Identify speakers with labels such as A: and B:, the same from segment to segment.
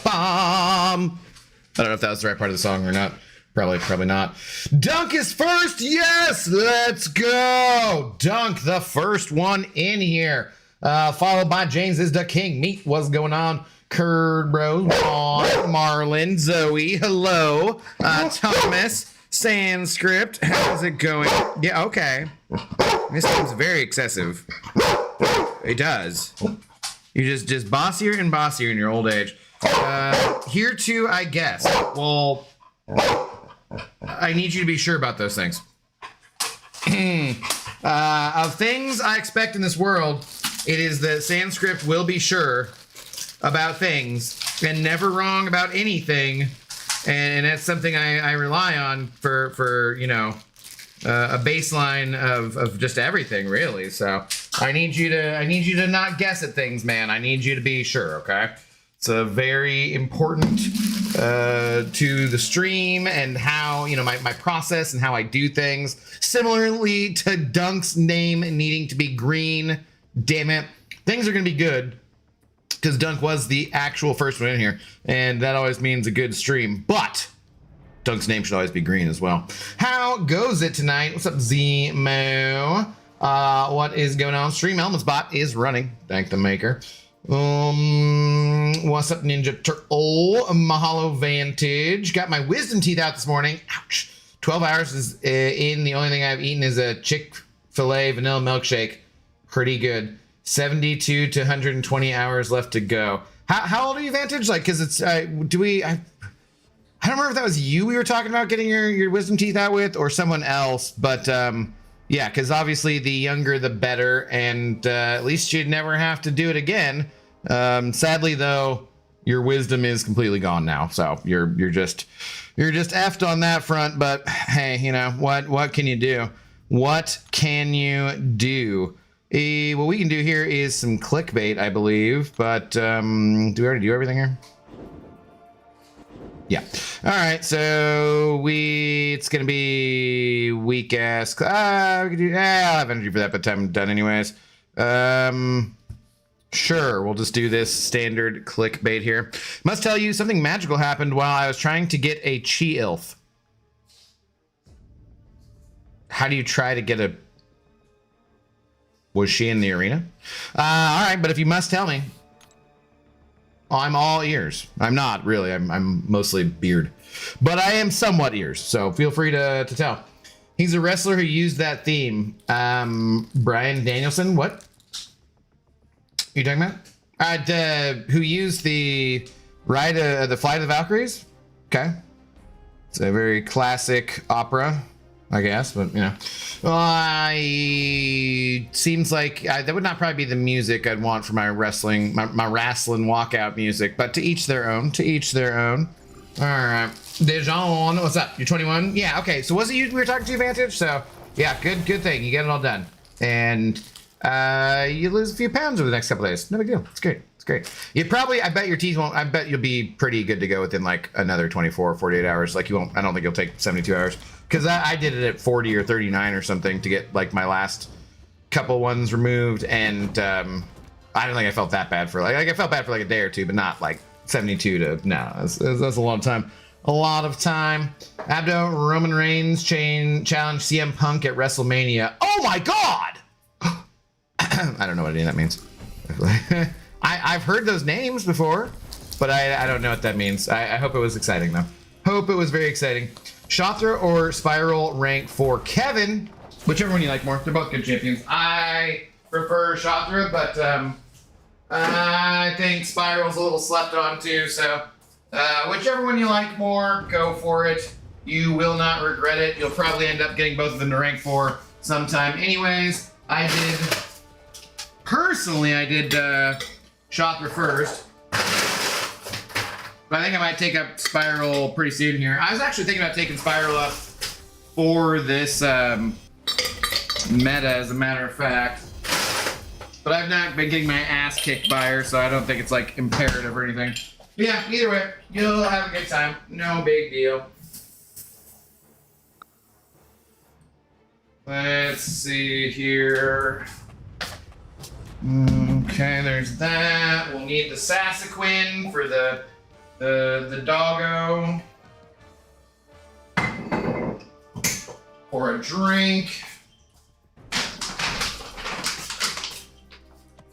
A: Bum. I don't know if that was the right part of the song or not. Probably not. Dunk is first. Yes, let's go. Dunk, the first one in here. Followed by James is the King. Meet, what's going on? Curd Bros, Marlon, Zoe, hello. Thomas, Sanskrit, how's it going? Yeah, okay. This seems very excessive. It does. You're just bossier and bossier in your old age. Here too, I guess. Well, I need you to be sure about those things. Of things I expect in this world, it is that Sanskrit will be sure about things and never wrong about anything. And that's something I rely on for you know, a baseline of just everything, really. So I need you to not guess at things, man. I need you to be sure, okay? It's a very important to the stream and how, you know, my process and how I do things. Similarly to Dunk's name needing to be green. Damn it. Things are going to be good because Dunk was the actual first one in here. And that always means a good stream. But Dunk's name should always be green as well. How goes it tonight? What's up, Zemo? What is going on? Stream Elements bot is running. Thank the maker. What's up, Ninja Turtle? Mahalo Vantage. Got my wisdom teeth out this morning. Ouch. 12 hours is in. The only thing I've eaten is a Chick-fil-A vanilla milkshake. Pretty good. 72 to 120 hours left to go. How old are you, Vantage? Like, because it's, I don't remember if that was you we were talking about getting your wisdom teeth out with or someone else, but yeah, because obviously the younger the better, and at least you'd never have to do it again. Sadly, though, your wisdom is completely gone now, so you're just effed on that front. But hey, you know what can you do? What can you do? What we can do here is some clickbait, I believe. But do we already do everything here? Yeah. All right. So it's gonna be weak ass. We can do. I'll have energy for that, but I'm done anyways. Sure. We'll just do this standard clickbait here. Must tell you something magical happened while I was trying to get a Chi Elf. How do you try to get a? Was she in the arena? All right. But if you must tell me. I'm all ears. I'm not really. I'm mostly beard, but I am somewhat ears. So feel free to tell. He's a wrestler who used that theme. Brian Danielson. What? You talking about? Who used the the Flight of the Valkyries? Okay. It's a very classic opera, I guess, but you know. Seems like that would not probably be the music I'd want for my wrestling, my wrestling walkout music, but to each their own, to each their own. All right. Dejan, what's up? You're 21? Yeah, okay. So was it you we were talking to, Vantage? So yeah, good thing. You get it all done. And you lose a few pounds over the next couple days. No big deal. It's great. It's great. You probably, I bet your teeth won't, I bet you'll be pretty good to go within like another 24 or 48 hours. Like you won't, I don't think you'll take 72 hours. Because I did it at 40 or 39 or something to get like my last couple ones removed. And I don't think I felt that bad for like I felt bad for like a day or two, but not like 72 to, no, that's a lot of time. A lot of time. Abdo, Roman Reigns challenge CM Punk at WrestleMania. Oh my God! I don't know what any of that means. I've heard those names before, but I don't know what that means. I hope it was exciting though. Hope it was very exciting. Shatra or Spiral rank for Kevin, whichever one you like more. They're both good champions. I prefer Shatra, but I think Spiral's a little slept on too, so whichever one you like more, go for it. You will not regret it. You'll probably end up getting both of them to rank 4 sometime anyways. Personally, I did Shatra first. But I think I might take up Spiral pretty soon here. I was actually thinking about taking Spiral up for this meta, as a matter of fact. But I've not been getting my ass kicked by her, so I don't think it's like imperative or anything. But yeah, either way, you'll have a good time. No big deal. Let's see here. Okay, there's that. We'll need the Sassequin for the doggo. Or a drink.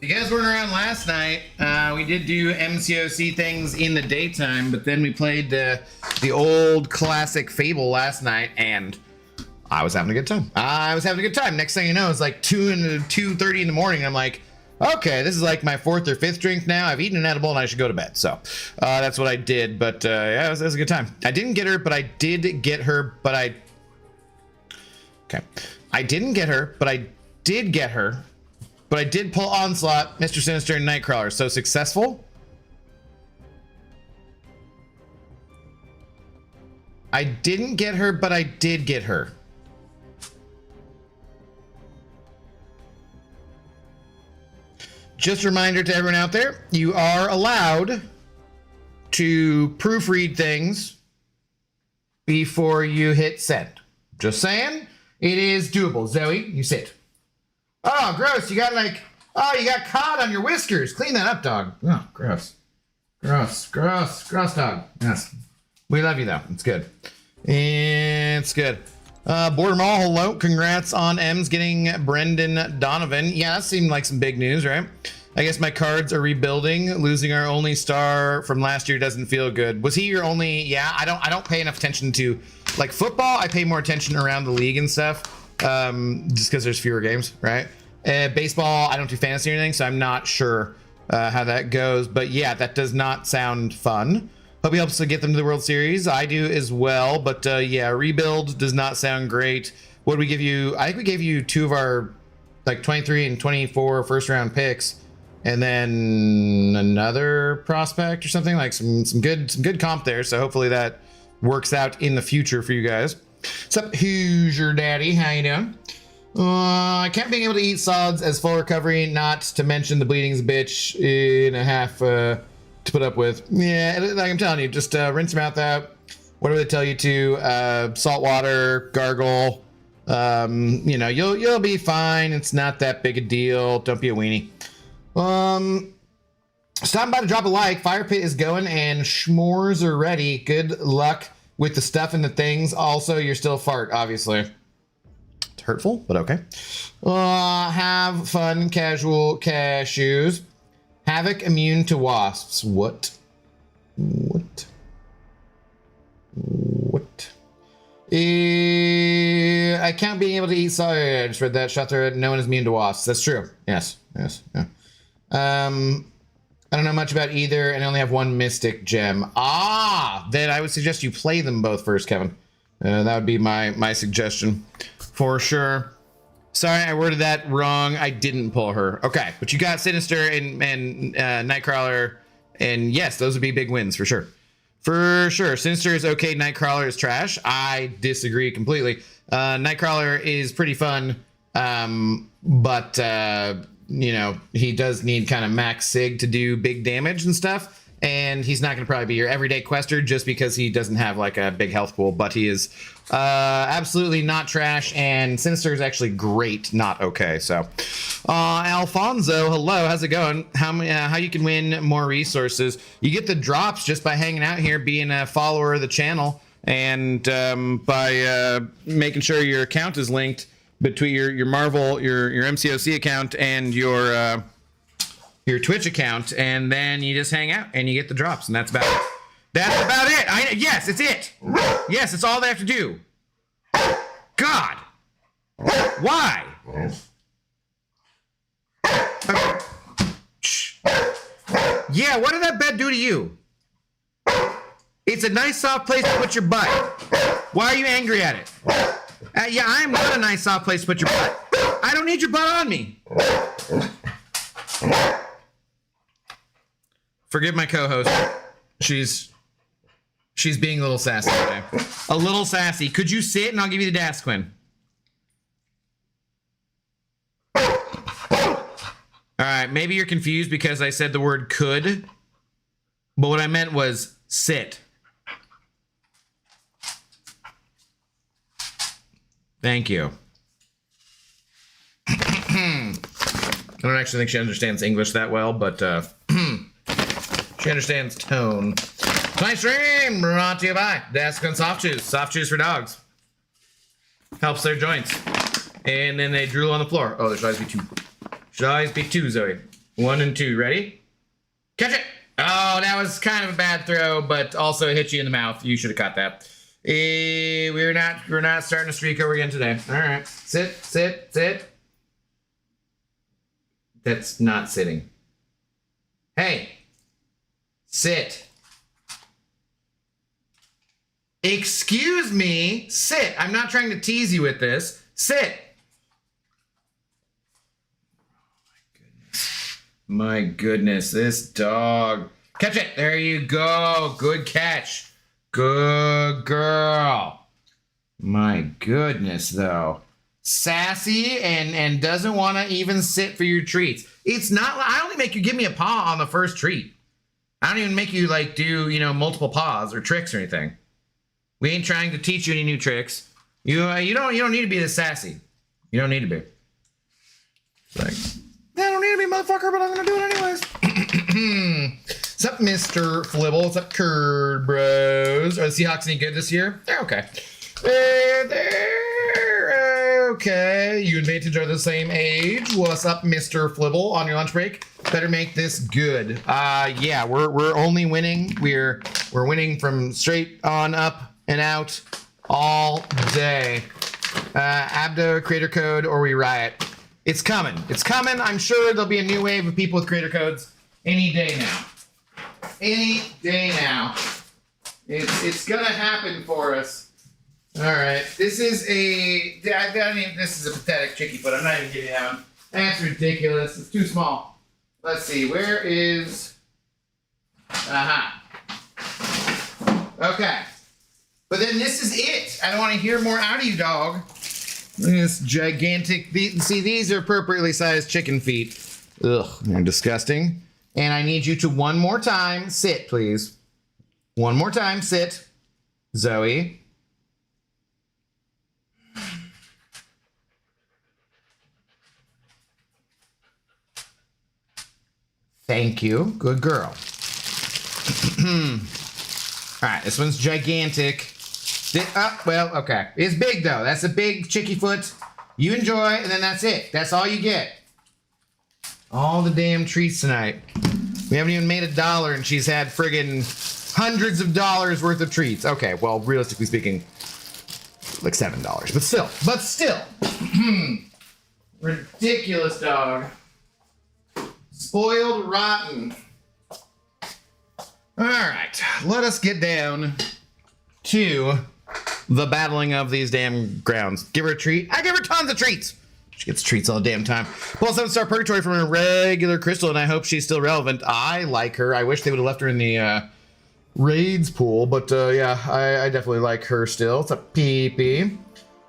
A: If you guys weren't around last night, we did do MCOC things in the daytime, but then we played the old classic Fable last night, and I was having a good time. Next thing you know, it's like 2:30 in the morning, and I'm like, okay, this is like my 4th or 5th drink now. I've eaten an edible and I should go to bed. So that's what I did. But yeah, it was a good time. I didn't get her, but I did get her. I didn't get her, but I did get her. But I did pull Onslaught, Mr. Sinister, and Nightcrawler. So successful. I didn't get her, but I did get her. Just a reminder to everyone out there, you are allowed to proofread things before you hit send. Just saying, it is doable. Zoe, you sit. Oh, gross. You got you got cod on your whiskers. Clean that up, dog. Oh, gross. Gross, dog. Yes. We love you, though. It's good. It's good. Border Mall, hello. Congrats on M's getting Brendan Donovan. Yeah, that seemed like some big news, right? I guess my cards are rebuilding. Losing our only star from last year doesn't feel good. Was he your only? Yeah, I don't pay enough attention to like football. I pay more attention around the league and stuff. Just because there's fewer games, right? Baseball, I don't do fantasy or anything, so I'm not sure how that goes. But yeah, that does not sound fun. Hope he helps to get them to the World Series. I do as well, but yeah, rebuild does not sound great. What did we give you? I think we gave you 2 of our like 23 and 24 first round picks, and then another prospect or something, like some good comp there. So hopefully that works out in the future for you guys. What's up, who's your daddy? How you doing? I can't being able to eat solids as full recovery, not to mention the bleeding's a bitch in a half to put up with. Yeah, like I'm telling you, just rinse your mouth out. Whatever they tell you to, salt water, gargle. You know, you'll be fine. It's not that big a deal. Don't be a weenie. Stop by to drop a like. Fire pit is going and s'mores are ready. Good luck with the stuff and the things. Also, you're still fart, obviously. It's hurtful, but okay. Have fun, casual cashews. Havoc immune to wasps. What? I can't be able to eat. Sorry, I just read that. Shut there. No one is immune to wasps. That's true. Yes. Yeah. I don't know much about either, and I only have one mystic gem. Then I would suggest you play them both first, Kevin. That would be my suggestion for sure. Sorry, I worded that wrong. I didn't pull her. Okay, but you got Sinister and Nightcrawler, and yes, those would be big wins for sure. For sure. Sinister is okay. Nightcrawler is trash. I disagree completely. Nightcrawler is pretty fun, but you know, he does need kind of max sig to do big damage and stuff. And he's not going to probably be your everyday quester just because he doesn't have like a big health pool, but he is absolutely not trash, and Sinister is actually great, not okay. So Alfonso, hello, how's it going? How you can win more resources? You get the drops just by hanging out here, being a follower of the channel, and by making sure your account is linked between your Marvel, your MCOC account and your Twitch account, and then you just hang out and you get the drops, and that's about it. That's about it. Yes, it's it. Yes, it's all they have to do. God. Why? Okay. Shh. Yeah, what did that bed do to you? It's a nice soft place to put your butt. Why are you angry at it? Yeah, I am not a nice soft place to put your butt. I don't need your butt on me. Forgive my co-host. She's being a little sassy today. A little sassy. Could you sit and I'll give you the dash, Quinn? All right, maybe you're confused because I said the word could, but what I meant was sit. Thank you. I don't actually think she understands English that well, but she understands tone. My stream brought to you by Desk and Soft Chews. Soft Chews for dogs. Helps their joints. And then they drool on the floor. Oh, there should always be two. Should always be two, Zoe. 1 and 2. Ready? Catch it! Oh, that was kind of a bad throw, but also it hit you in the mouth. You should have caught that. We're not starting a streak over again today. All right. Sit, sit, sit. That's not sitting. Hey. Sit. Excuse me. Sit. I'm not trying to tease you with this. Sit. My goodness, this dog. Catch it. There you go. Good catch. Good girl. My goodness, though. Sassy and doesn't want to even sit for your treats. It's not, I only make you give me a paw on the first treat. I don't even make you like do, you know, multiple paws or tricks or anything. We ain't trying to teach you any new tricks. You don't need to be this sassy. You don't need to be. It's like, I don't need to be, motherfucker, but I'm gonna do it anyways. What's up, Mr. Flibble? What's up, Curd Bros? Are the Seahawks any good this year? They're okay. They're okay. You and Vantage are the same age. What's up, Mr. Flibble? On your lunch break? Better make this good. Yeah, we're only winning. We're winning from straight on up and out all day. Abdo, creator code, or we riot. It's coming. It's coming. I'm sure there'll be a new wave of people with creator codes any day now. Any day now. It's gonna happen for us. All right. This is a. This is a pathetic chicky foot. I'm not even giving that one. That's ridiculous. It's too small. Let's see. Where is? Aha. Okay. But then this is it. I don't want to hear more out of you, dog. This gigantic. See, these are appropriately sized chicken feet. Ugh, they're disgusting. And I need you to one more time sit, please. One more time, sit. Zoe. Thank you. Good girl. All right, this one's gigantic. Well, okay. It's big, though. That's a big chicky foot. You enjoy, and then that's it. That's all you get. All the damn treats tonight. We haven't even made $1, and she's had friggin' hundreds of dollars worth of treats. Okay, well, realistically speaking, like $7. But still. Ridiculous, dog. spoiled rotten. All right, let us get down to the battling of these damn grounds. Give her a treat. I give her tons of treats. She gets treats all the damn time. Pull 7-star Purgatory from a regular crystal, and I hope she's still relevant. I like her. I wish they would have left her in the raids pool, but yeah, I definitely like her still. It's a PP.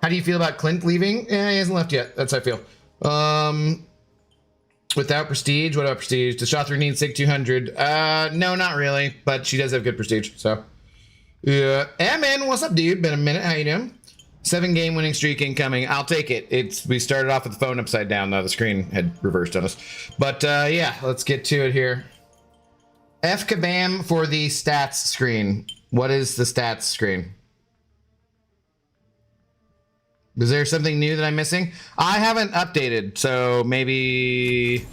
A: How do you feel about Clint leaving? Yeah, he hasn't left yet. That's how I feel. Without prestige, what about prestige? Does Shothra need Sig 200? No, not really, but she does have good prestige, so. Yeah. Emin, what's up, dude? Been a minute. How you doing? 7-game winning streak incoming. I'll take it. We started off with the phone upside down, though. The screen had reversed on us. But yeah, let's get to it here. F kabam for the stats screen. What is the stats screen? Is there something new that I'm missing? I haven't updated, so maybe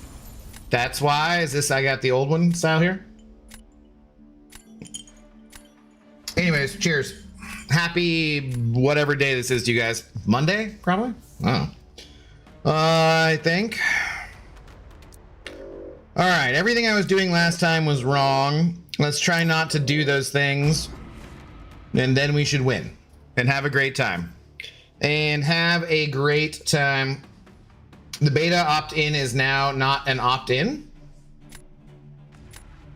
A: that's why. Is this, I got the old one style here? Anyways, cheers. Happy whatever day this is to you guys. Monday, probably? Oh. I think. All right, everything I was doing last time was wrong. Let's try not to do those things. And then we should win. And have a great time. And have a great time. The beta opt-in is now not an opt-in.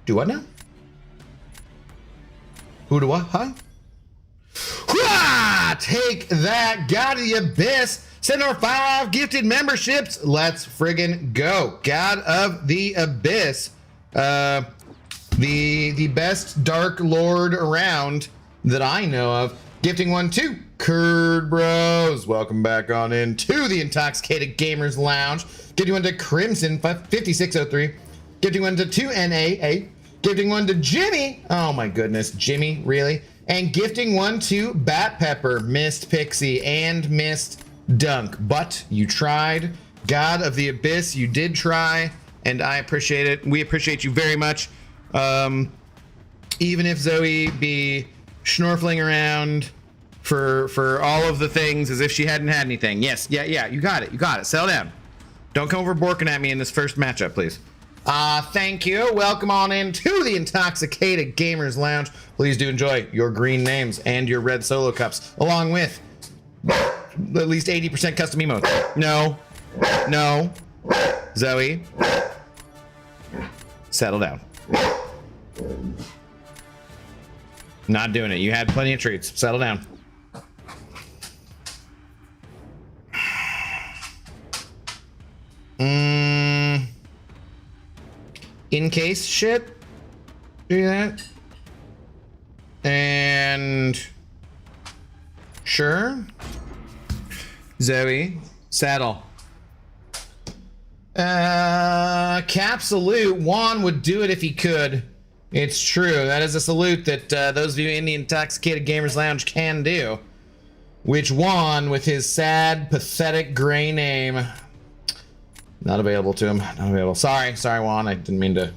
A: Do what now? Who do what? Huh? Hurrah! Take that, God of the Abyss. Send our 5 gifted memberships. Let's friggin' go. God of the Abyss. The best Dark Lord around that I know of. Gifting one to Curd Bros. Welcome back on into the Intoxicated Gamers Lounge. Gifting one to Crimson 5603. Gifting one to 2NAA. Gifting one to Jimmy. Oh my goodness, Jimmy, really? And gifting one to Bat Pepper, Missed Pixie, and Missed Dunk. But you tried. God of the Abyss, you did try, and I appreciate it. We appreciate you very much. Even if Zoe be schnorfling around for all of the things as if she hadn't had anything. Yes, yeah, you got it. Settle down. Don't come over borking at me in this first matchup, please. Thank you. Welcome on into the Intoxicated Gamers Lounge. Please do enjoy your green names and your red solo cups, along with at least 80% custom emotes. No. Zoe. Settle down. Not doing it. You had plenty of treats. Settle down. In case shit. Do that. And sure. Zoe. Saddle. Cap-salute. Juan would do it if he could. It's true. That is a salute that those of you in the Intoxicated Gamers Lounge can do. Which Juan, with his sad, pathetic gray name, not available to him. Not available. Sorry, Juan. I didn't mean to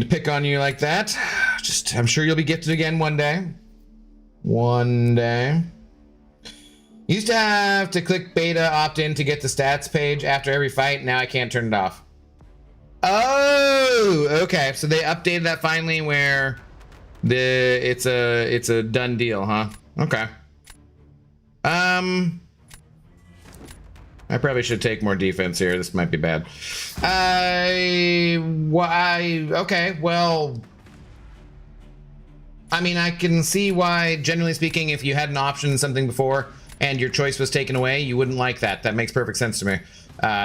A: pick on you like that. Just, I'm sure you'll be gifted again one day. One day. Used to have to click beta opt-in to get the stats page after every fight. Now I can't turn it off. Oh, okay. So they updated that finally, where it's a done deal, huh? Okay. I probably should take more defense here. This might be bad. Okay, well, I mean, I can see why, generally speaking, if you had an option in something before and your choice was taken away, you wouldn't like that. That makes perfect sense to me.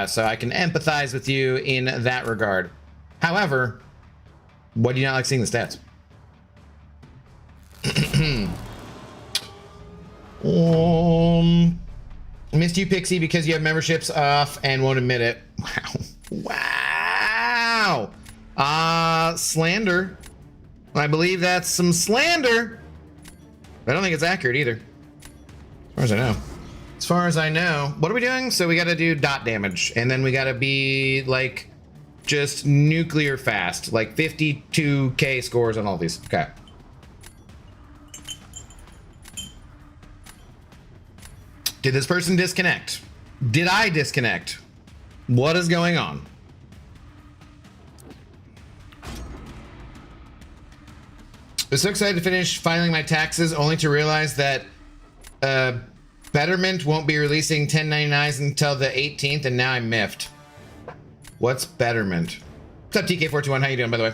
A: So I can empathize with you in that regard. However, why do you not like seeing the stats? Missed you, Pixie, because you have memberships off and won't admit it. Wow. Slander. I believe that's some slander. I don't think it's accurate either. As far as I know. What are we doing? So we got to do dot damage, and then we got to be like just nuclear fast, like 52k scores on all these. Okay. Did this person disconnect? Did I disconnect? What is going on? was so excited to finish filing my taxes, only to realize that Betterment won't be releasing 1099s until the 18th, and now I'm miffed. What's Betterment? What's up, TK421? How you doing, by the way?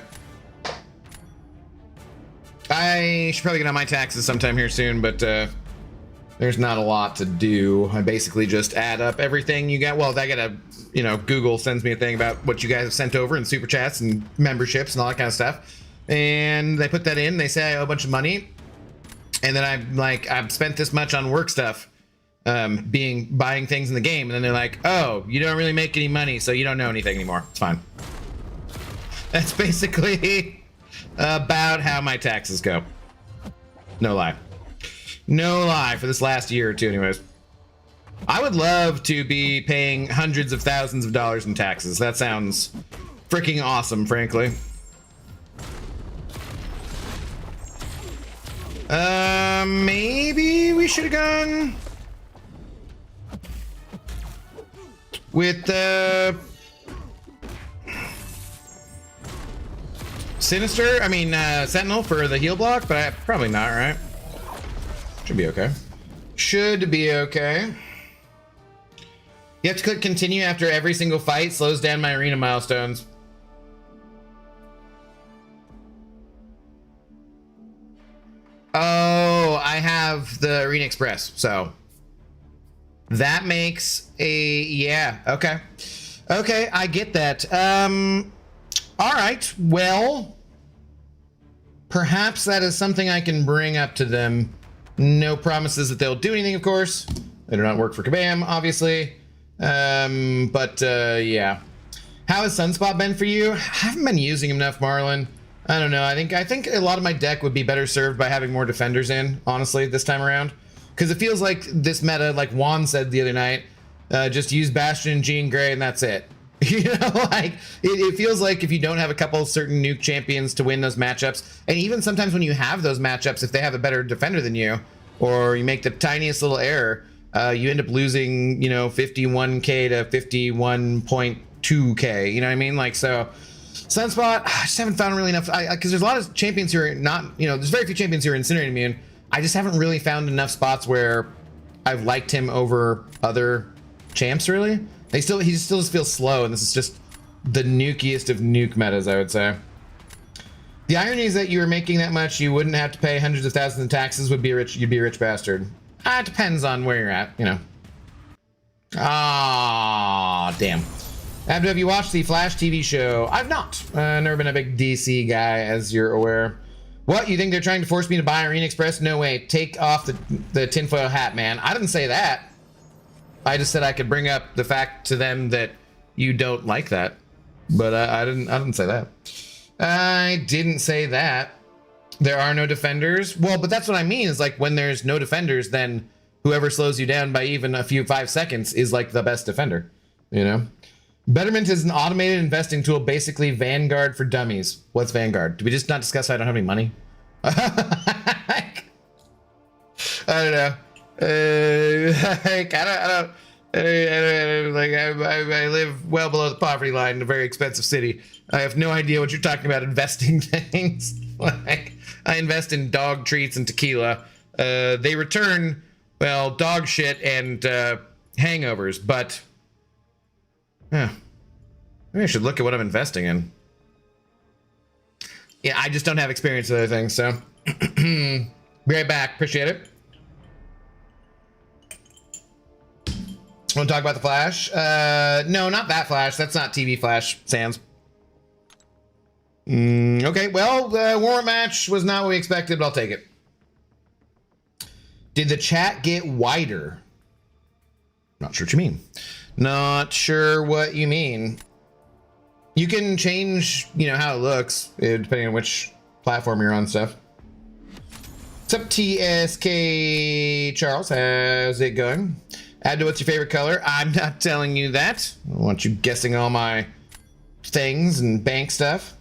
A: I should probably get on my taxes sometime here soon, but there's not a lot to do. I basically just add up everything you got. Well, I gotta, you know, Google sends me a thing about what you guys have sent over and super chats and memberships and all that kind of stuff. And they put that in, they say I owe a bunch of money. And then I'm like, I've spent this much on work stuff, buying things in the game. And then they're like, oh, you don't really make any money, so you don't know anything anymore. It's fine. That's basically about how my taxes go. No lie. No lie, for this last year or two anyways. I would love to be paying hundreds of thousands of dollars in taxes. That sounds freaking awesome, frankly. Maybe we should have gone with the Sinister, Sentinel for the heal block, but probably not, right? Should be okay. Should be okay. You have to click continue after every single fight, slows down my arena milestones. Oh, I have the Arena Express, so that makes a, yeah, okay. Okay, I get that. All right, well, perhaps that is something I can bring up to them. No promises that they'll do anything, of course. They do not work for Kabam, obviously. Yeah. How has Sunspot been for you? I haven't been using him enough, Marlon. I don't know. I think a lot of my deck would be better served by having more defenders in, honestly, this time around. Because it feels like this meta, like Juan said the other night, just use Bastion, Jean Grey, and that's it. You know, like, it feels like if you don't have a couple certain nuke champions to win those matchups, and even sometimes when you have those matchups, if they have a better defender than you, or you make the tiniest little error, you end up losing, you know, 51k to 51.2k, you know what I mean? Like, so, Sunspot, I just haven't found really enough, because there's a lot of champions who are not, you know, there's very few champions who are Incinerate immune. I just haven't really found enough spots where I've liked him over other champs, really. He still just feels slow, and this is just the nukiest of nuke metas, I would say. The irony is that you were making that much, you wouldn't have to pay hundreds of thousands in taxes, you'd be a rich bastard. It depends on where you're at, you know. Ah, damn. Have you watched the Flash TV show? I've not. Never been a big DC guy, as you're aware. What, you think they're trying to force me to buy Arena Express? No way. Take off the tinfoil hat, man. I didn't say that. I just said I could bring up the fact to them that you don't like that. But I didn't say that. I didn't say that. There are no defenders. Well, but that's what I mean, is like when there's no defenders, then whoever slows you down by even a few 5 seconds is like the best defender, you know? Betterment is an automated investing tool, basically Vanguard for dummies. What's Vanguard? Did we just not discuss I don't have any money? I don't know. I live well below the poverty line in a very expensive city. I have no idea what you're talking about investing things. Like, I invest in dog treats and tequila. They return, well, dog shit and hangovers, but yeah, maybe I should look at what I'm investing in. Yeah, I just don't have experience with other things, so be right back. Appreciate it. Want to talk about the Flash? No, not that Flash. That's not TV Flash, Sans. Okay, well, the warm-up match was not what we expected, but I'll take it. Did the chat get wider? Not sure what you mean. Not sure what you mean. You can change, you know, how it looks, depending on which platform you're on and stuff. What's up, TSK Charles? How's it going? Add to what's your favorite color? I'm not telling you that. I don't want you guessing all my things and bank stuff.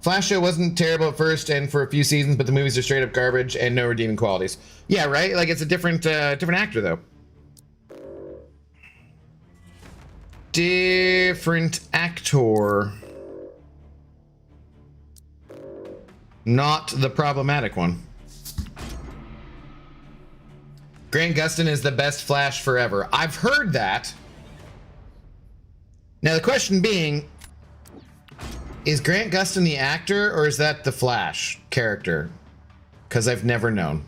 A: Flash show wasn't terrible at first and for a few seasons, but the movies are straight up garbage and no redeeming qualities. Yeah, right? Like, it's a different actor, though. Different actor. Not the problematic one. Grant Gustin is the best Flash forever. I've heard that. Now the question being, is Grant Gustin the actor or is that the Flash character? Because I've never known.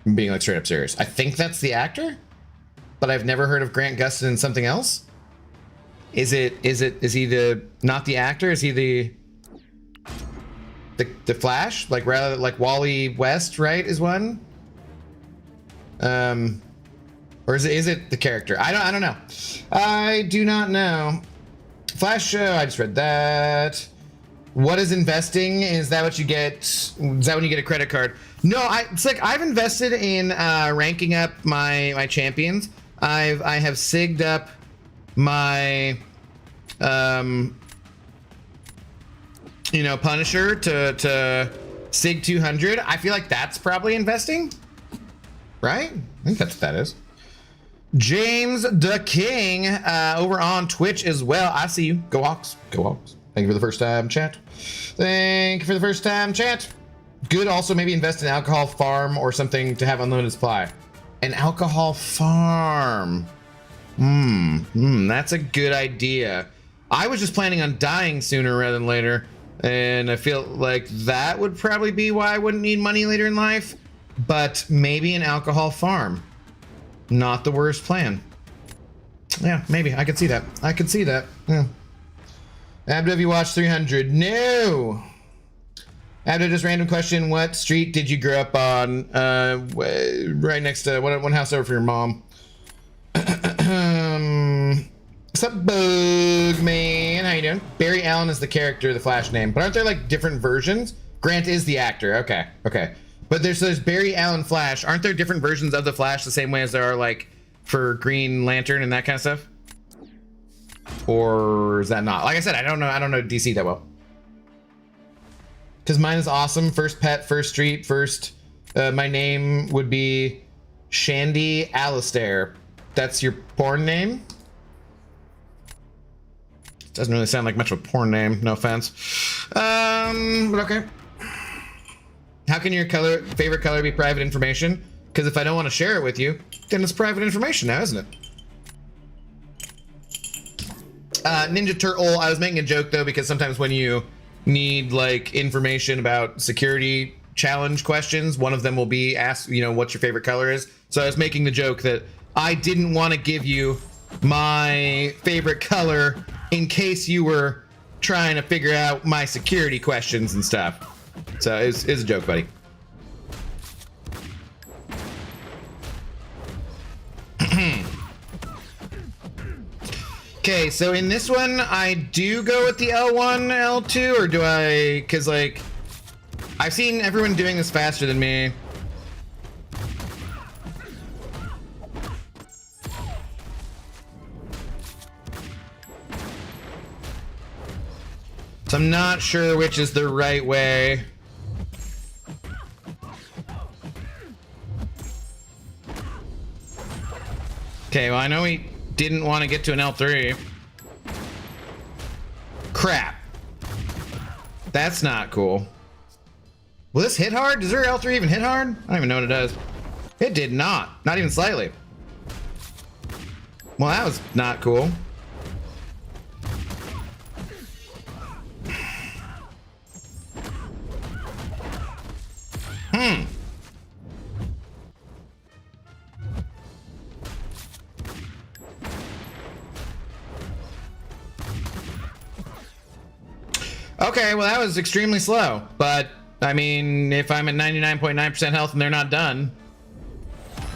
A: I'm being like straight up serious. I think that's the actor, but I've never heard of Grant Gustin in something else. Is he not the actor? Is he the Flash? Like rather like Wally West, right? Is one? Or is it the character? I don't know. I do not know. Flash show, I just read that. What is investing? Is that what you get? Is that when you get a credit card? No, it's like I've invested in ranking up my champions. I have sigged up my Punisher to Sig 200. I feel like that's probably investing. Right? I think that's what that is. James the King over on Twitch as well. I see you. Go Hawks. Go Hawks. Thank you for the first time, chat. Thank you for the first time, chat. Good. Also, maybe invest in alcohol farm or something to have unlimited supply. An alcohol farm. That's a good idea. I was just planning on dying sooner rather than later, and I feel like that would probably be why I wouldn't need money later in life. But maybe an alcohol farm. Not the worst plan. Yeah, maybe. I could see that. I could see that. Yeah. Abdo, you watched 300? No! Abdo, just random question. What street did you grow up on? Right next to one house over for your mom. What's up, Bugman? How you doing? Barry Allen is the character, the Flash name. But aren't there like different versions? Grant is the actor. Okay. Okay. But there's Barry Allen Flash. Aren't there different versions of the Flash the same way as there are like for Green Lantern and that kind of stuff? Or is that not? Like I said, I don't know DC that well. Because mine is awesome. First pet, first street, first. My name would be Shandy Alistair. That's your porn name? Doesn't really sound like much of a porn name. No offense. But okay. How can your favorite color be private information? Because if I don't want to share it with you, then it's private information now, isn't it? Ninja Turtle, I was making a joke though, because sometimes when you need like information about security challenge questions, one of them will be asked, what your favorite color is. So I was making the joke that I didn't want to give you my favorite color in case you were trying to figure out my security questions and stuff. So it's a joke, buddy. Okay, so in this one, I do go with the L1, L2, or do I? Because like, I've seen everyone doing this faster than me. So I'm not sure which is the right way. Okay, well I know we didn't want to get to an L3. Crap. That's not cool. Will this hit hard? Does their L3 even hit hard? I don't even know what it does. It did not. Not even slightly. Well, that was not cool. Okay, well that was extremely slow, but I mean, if I'm at 99.9% health and they're not done,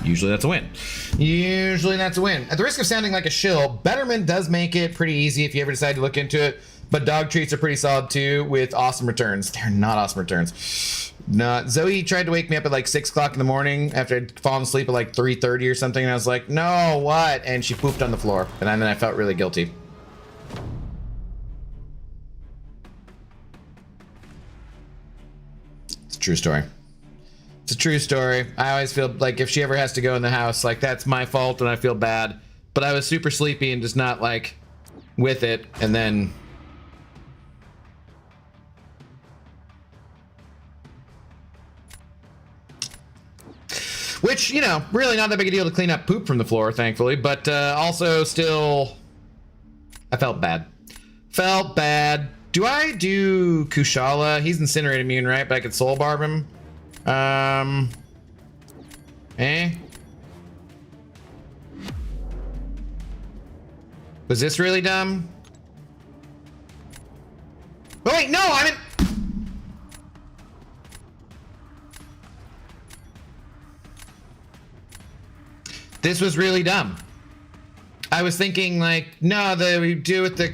A: usually that's a win. Usually that's a win. At the risk of sounding like a shill, Betterment does make it pretty easy if you ever decide to look into it, but dog treats are pretty solid too with awesome returns. They're not awesome returns. No, Zoe tried to wake me up at like 6 o'clock in the morning after I'd fallen asleep at like 3:30 or something, and I was like, no, what? And she pooped on the floor, and then I felt really guilty. True story. It's a true story. I always feel like if she ever has to go in the house, like that's my fault and I feel bad. But I was super sleepy and just not like with it, and then Which, you know, really not that big a deal to clean up poop from the floor, thankfully. But also still, I felt bad. Felt bad. Do I do Kushala? He's Incinerate immune, right? But I could Soul Barb him. Was this really dumb? Oh wait, no, I'm in. This was really dumb. I was thinking like, no, we do with the.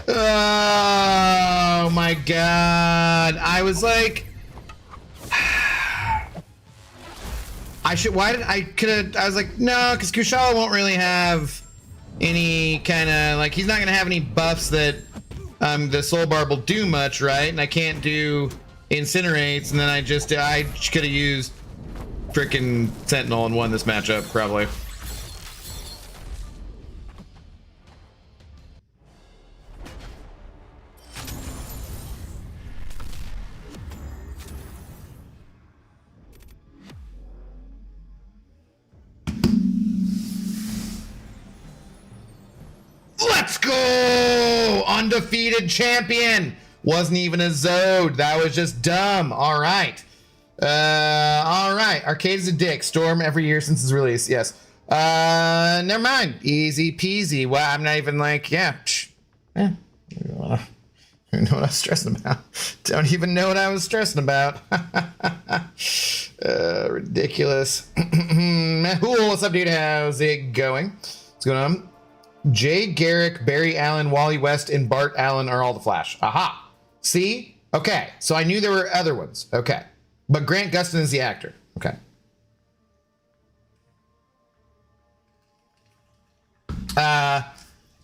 A: Oh my god. I was like, I was like, no, because Kushala won't really have any kind of, like, he's not going to have any buffs that the Soul Barb will do much, right? And I can't do Incinerates, and then I could have used freaking Sentinel and won this matchup, probably. Let's go! Undefeated champion! Wasn't even a Zode. That was just dumb. All right. All right. Arcade is a dick. Storm every year since its release. Yes. Never mind. Easy peasy. Well, I'm not even like, yeah. I don't know what I was stressing about. Don't even know what I was stressing about. Ridiculous. Mahul, what's up, dude? How's it going? What's going on? Jay Garrick, Barry Allen, Wally West, and Bart Allen are all the Flash. Aha. See? Okay. So I knew there were other ones. Okay. But Grant Gustin is the actor. Okay.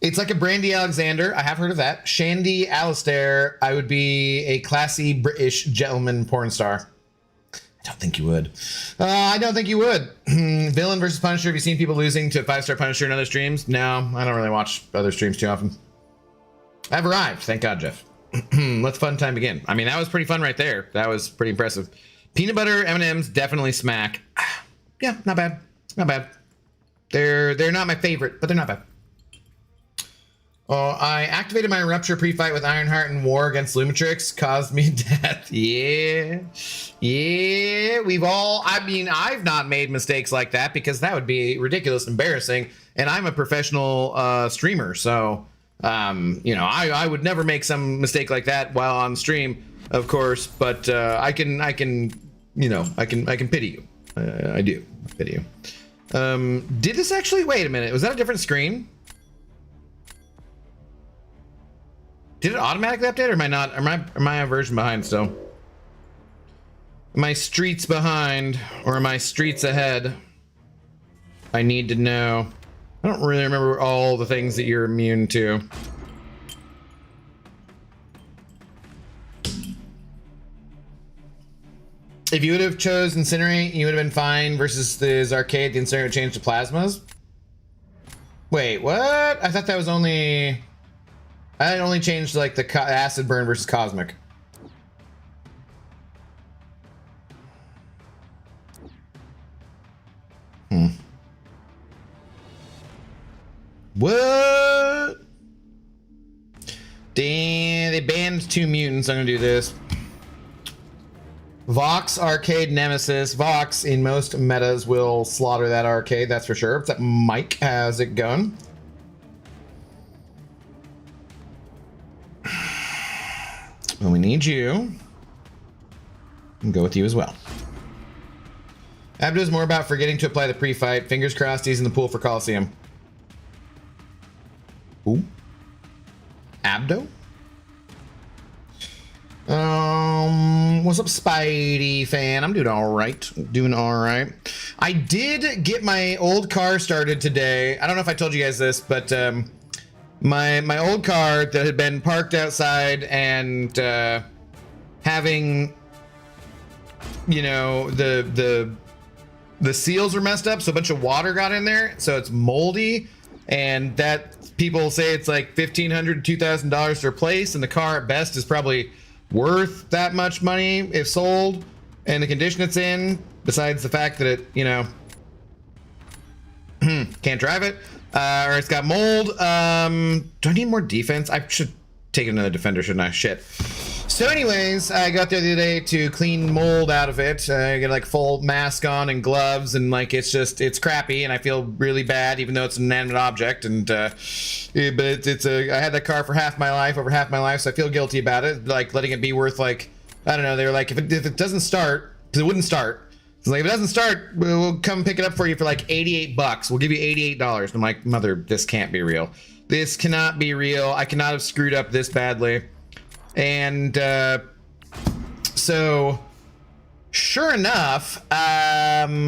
A: It's like a Brandy Alexander. I have heard of that. Shandy Alistair. I would be a classy British gentleman porn star. I don't think you would. I don't think you would. Villain versus Punisher. Have you seen people losing to 5-star Punisher in other streams? No, I don't really watch other streams too often. I've arrived. Thank God, Jeff. Let's fun time begin. I mean, that was pretty fun right there. That was pretty impressive. Peanut butter M&Ms definitely smack. Yeah, not bad. Not bad. They're not my favorite, but they're not bad. Oh, I activated my Rupture pre-fight with Ironheart in War against Lumitrix. Caused me death. Yeah. Yeah. I've not made mistakes like that because that would be ridiculous, embarrassing. And I'm a professional streamer. So, you know, I would never make some mistake like that while on stream, of course. But I can pity you. I do pity you. Did this actually, wait a minute. Was that a different screen? Did it automatically update, or am I not? Am I a version behind still? Am I streets behind, or am I streets ahead? I need to know. I don't really remember all the things that you're immune to. If you would have chose Incinerate, you would have been fine versus this arcade. The Incinerate would change to Plasmas. Wait, what? I thought that was only... I had only changed like the Acid Burn versus Cosmic. What? Damn, they banned 2 mutants. I'm gonna do this. Vox Arcade Nemesis. Vox in most metas will slaughter that arcade, that's for sure. What's up, Mike? How's it going? Well, we need you. And go with you as well. Abdo is more about forgetting to apply the pre-fight. Fingers crossed he's in the pool for Coliseum. Ooh. Abdo? What's up, Spidey fan? I'm doing all right. Doing all right. I did get my old car started today. I don't know if I told you guys this, but my old car that had been parked outside and having, you know, the seals were messed up, so a bunch of water got in there, so it's moldy, and that people say it's like $1,500 to $2,000 to replace, and the car at best is probably worth that much money if sold, and the condition it's in, besides the fact that it, you know, can't drive it, or it's got mold. Do I need more defense? I should take another defender, shouldn't I? Shit. So anyways, I got there the other day to clean mold out of it. I get like full mask on and gloves, and like it's crappy, and I feel really bad, even though it's an inanimate object. And but I had that car for over half my life, so I feel guilty about it, like letting it be worth, like, I don't know. They were like, if it doesn't start, because it wouldn't start. It's like, if it doesn't start, we'll come pick it up for you for like $88. We'll give you $88. And I'm like, mother, this can't be real. This cannot be real. I cannot have screwed up this badly. And so sure enough, I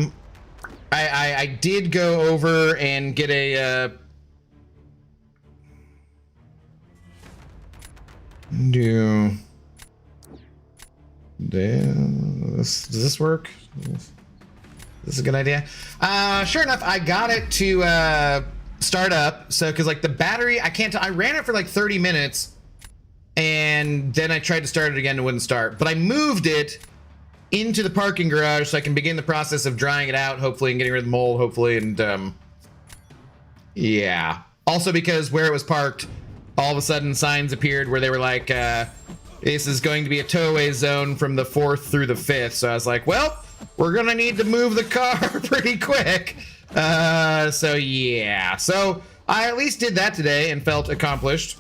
A: did go over and get a does this work? This is a good idea. Sure enough, I got it to start up. So because like the battery, I ran it for like 30 minutes. And then I tried to start it again and it wouldn't start. But I moved it into the parking garage so I can begin the process of drying it out, hopefully, and getting rid of the mold, hopefully. And yeah. Also because where it was parked, all of a sudden signs appeared where they were like, this is going to be a towaway zone from the 4th through the 5th. So I was like, well, we're going to need to move the car pretty quick. So yeah. So I at least did that today and felt accomplished.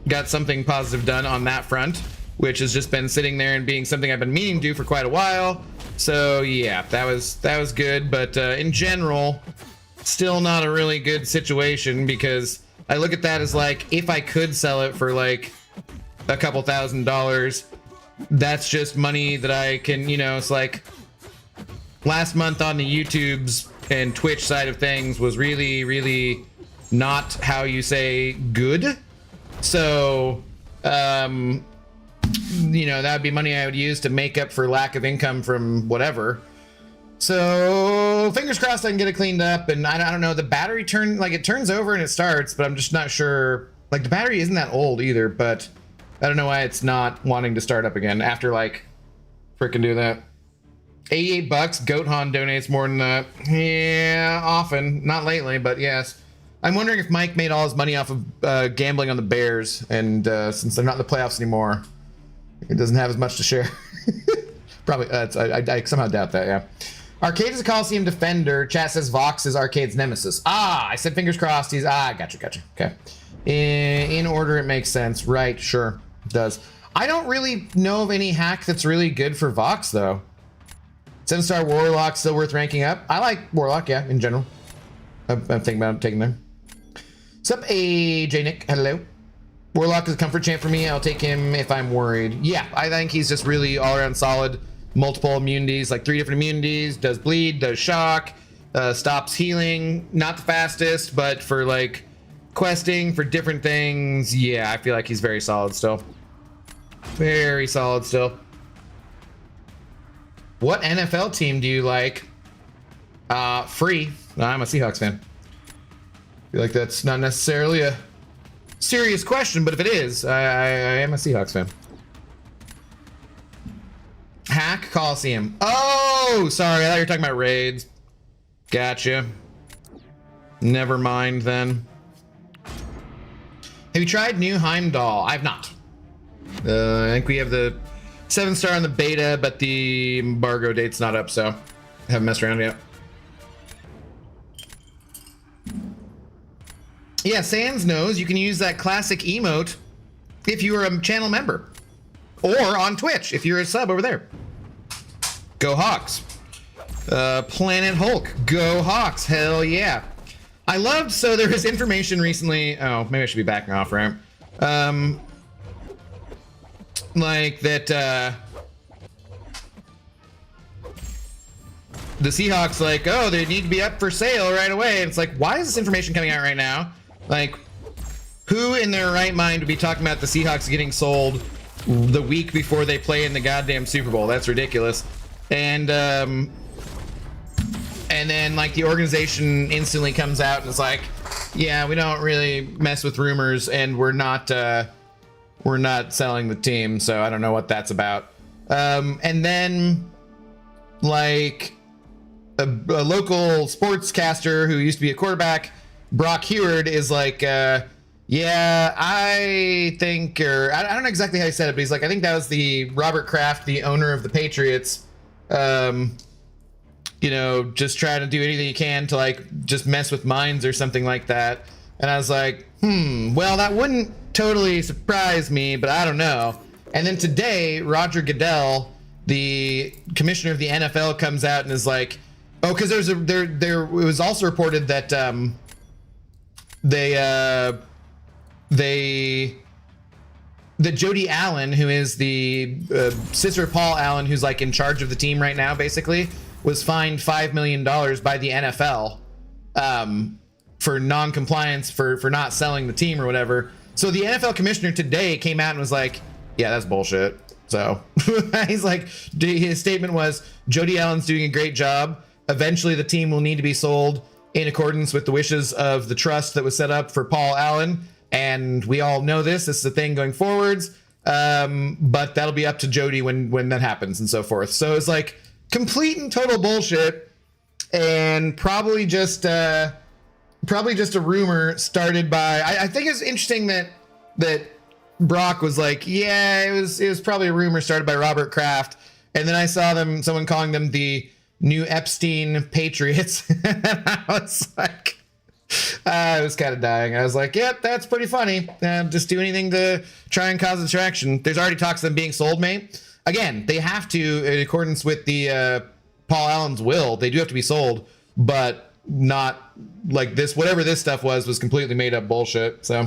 A: Got something positive done on that front, which has just been sitting there and being something I've been meaning to do for quite a while. So yeah, that was good, but in general, still not a really good situation, because I look at that as like, if I could sell it for like a couple $1,000s, that's just money that I can, you know, it's like last month on the YouTubes and Twitch side of things was really, really not how you say good. So, you know, that would be money I would use to make up for lack of income from whatever. So, fingers crossed I can get it cleaned up. And I don't know, the battery it turns over and it starts, but I'm just not sure. Like, the battery isn't that old either, but I don't know why it's not wanting to start up again after, like, frickin' do that. $88. Goathan donates more than that. Yeah, often. Not lately, but yes. I'm wondering if Mike made all his money off of gambling on the Bears, and since they're not in the playoffs anymore, it doesn't have as much to share. Probably, I somehow doubt that, yeah. Arcade is a Coliseum defender. Chat says Vox is Arcade's nemesis. Ah, I said fingers crossed. Gotcha. Okay. In order, it makes sense. Right, sure, it does. I don't really know of any hack that's really good for Vox, though. 7-star Warlock, still worth ranking up. I like Warlock, yeah, in general. I'm thinking about taking them. What's up, AJ Nick? Hello. Warlock is a comfort champ for me. I'll take him if I'm worried. Yeah, I think he's just really all around solid. Multiple immunities, like 3 different immunities. Does bleed, does shock, stops healing. Not the fastest, but for like questing, for different things, yeah, I feel like he's very solid still. Very solid still. What NFL team do you like? Free. No, I'm a Seahawks fan. I feel like that's not necessarily a serious question, but if it is, I am a Seahawks fan. Hack Coliseum. Oh, sorry. I thought you were talking about raids. Gotcha. Never mind then. Have you tried new Heimdall? I've not. I think we have the 7-star on the beta, but the embargo date's not up, so I haven't messed around yet. Yeah, Sans knows you can use that classic emote if you are a channel member. Or on Twitch, if you're a sub over there. Go Hawks. Planet Hulk. Go Hawks. Hell yeah. I loved, so there was information recently. Oh, maybe I should be backing off, right? Like that, the Seahawks, like, oh, they need to be up for sale right away. And it's like, why is this information coming out right now? Like, who in their right mind would be talking about the Seahawks getting sold the week before they play in the goddamn Super Bowl? That's ridiculous. And then like the organization instantly comes out and is like, yeah, we don't really mess with rumors, and we're not selling the team, so I don't know what that's about. And then like a local sportscaster who used to be a quarterback, Brock Heward, is like, yeah, I think, or I don't know exactly how he said it, but he's like, I think that was the Robert Kraft, the owner of the Patriots, you know, just trying to do anything he can to like just mess with minds or something like that. And I was like, well, that wouldn't totally surprise me, but I don't know. And then today, Roger Goodell, the commissioner of the NFL, comes out and is like, oh, because it was also reported that that Jody Allen, who is the sister of Paul Allen, who's like in charge of the team right now, basically, was fined $5 million by the NFL for non-compliance for not selling the team or whatever. So the NFL commissioner today came out and was like, yeah, that's bullshit. So he's like, his statement was, Jody Allen's doing a great job. Eventually the team will need to be sold in accordance with the wishes of the trust that was set up for Paul Allen. And we all know this is the thing going forwards. But that'll be up to Jody when that happens and so forth. So it's like complete and total bullshit, and probably just a rumor started by, I think it's interesting that Brock was like, yeah, it was probably a rumor started by Robert Kraft. And then I saw someone calling them the new Epstein Patriots. And I was like, I was kind of dying. I was like, yep, that's pretty funny. Just do anything to try and cause distraction. There's already talks of them being sold, mate. Again, they have to, in accordance with the Paul Allen's will, they do have to be sold, but not like this. Whatever this stuff was completely made up bullshit. So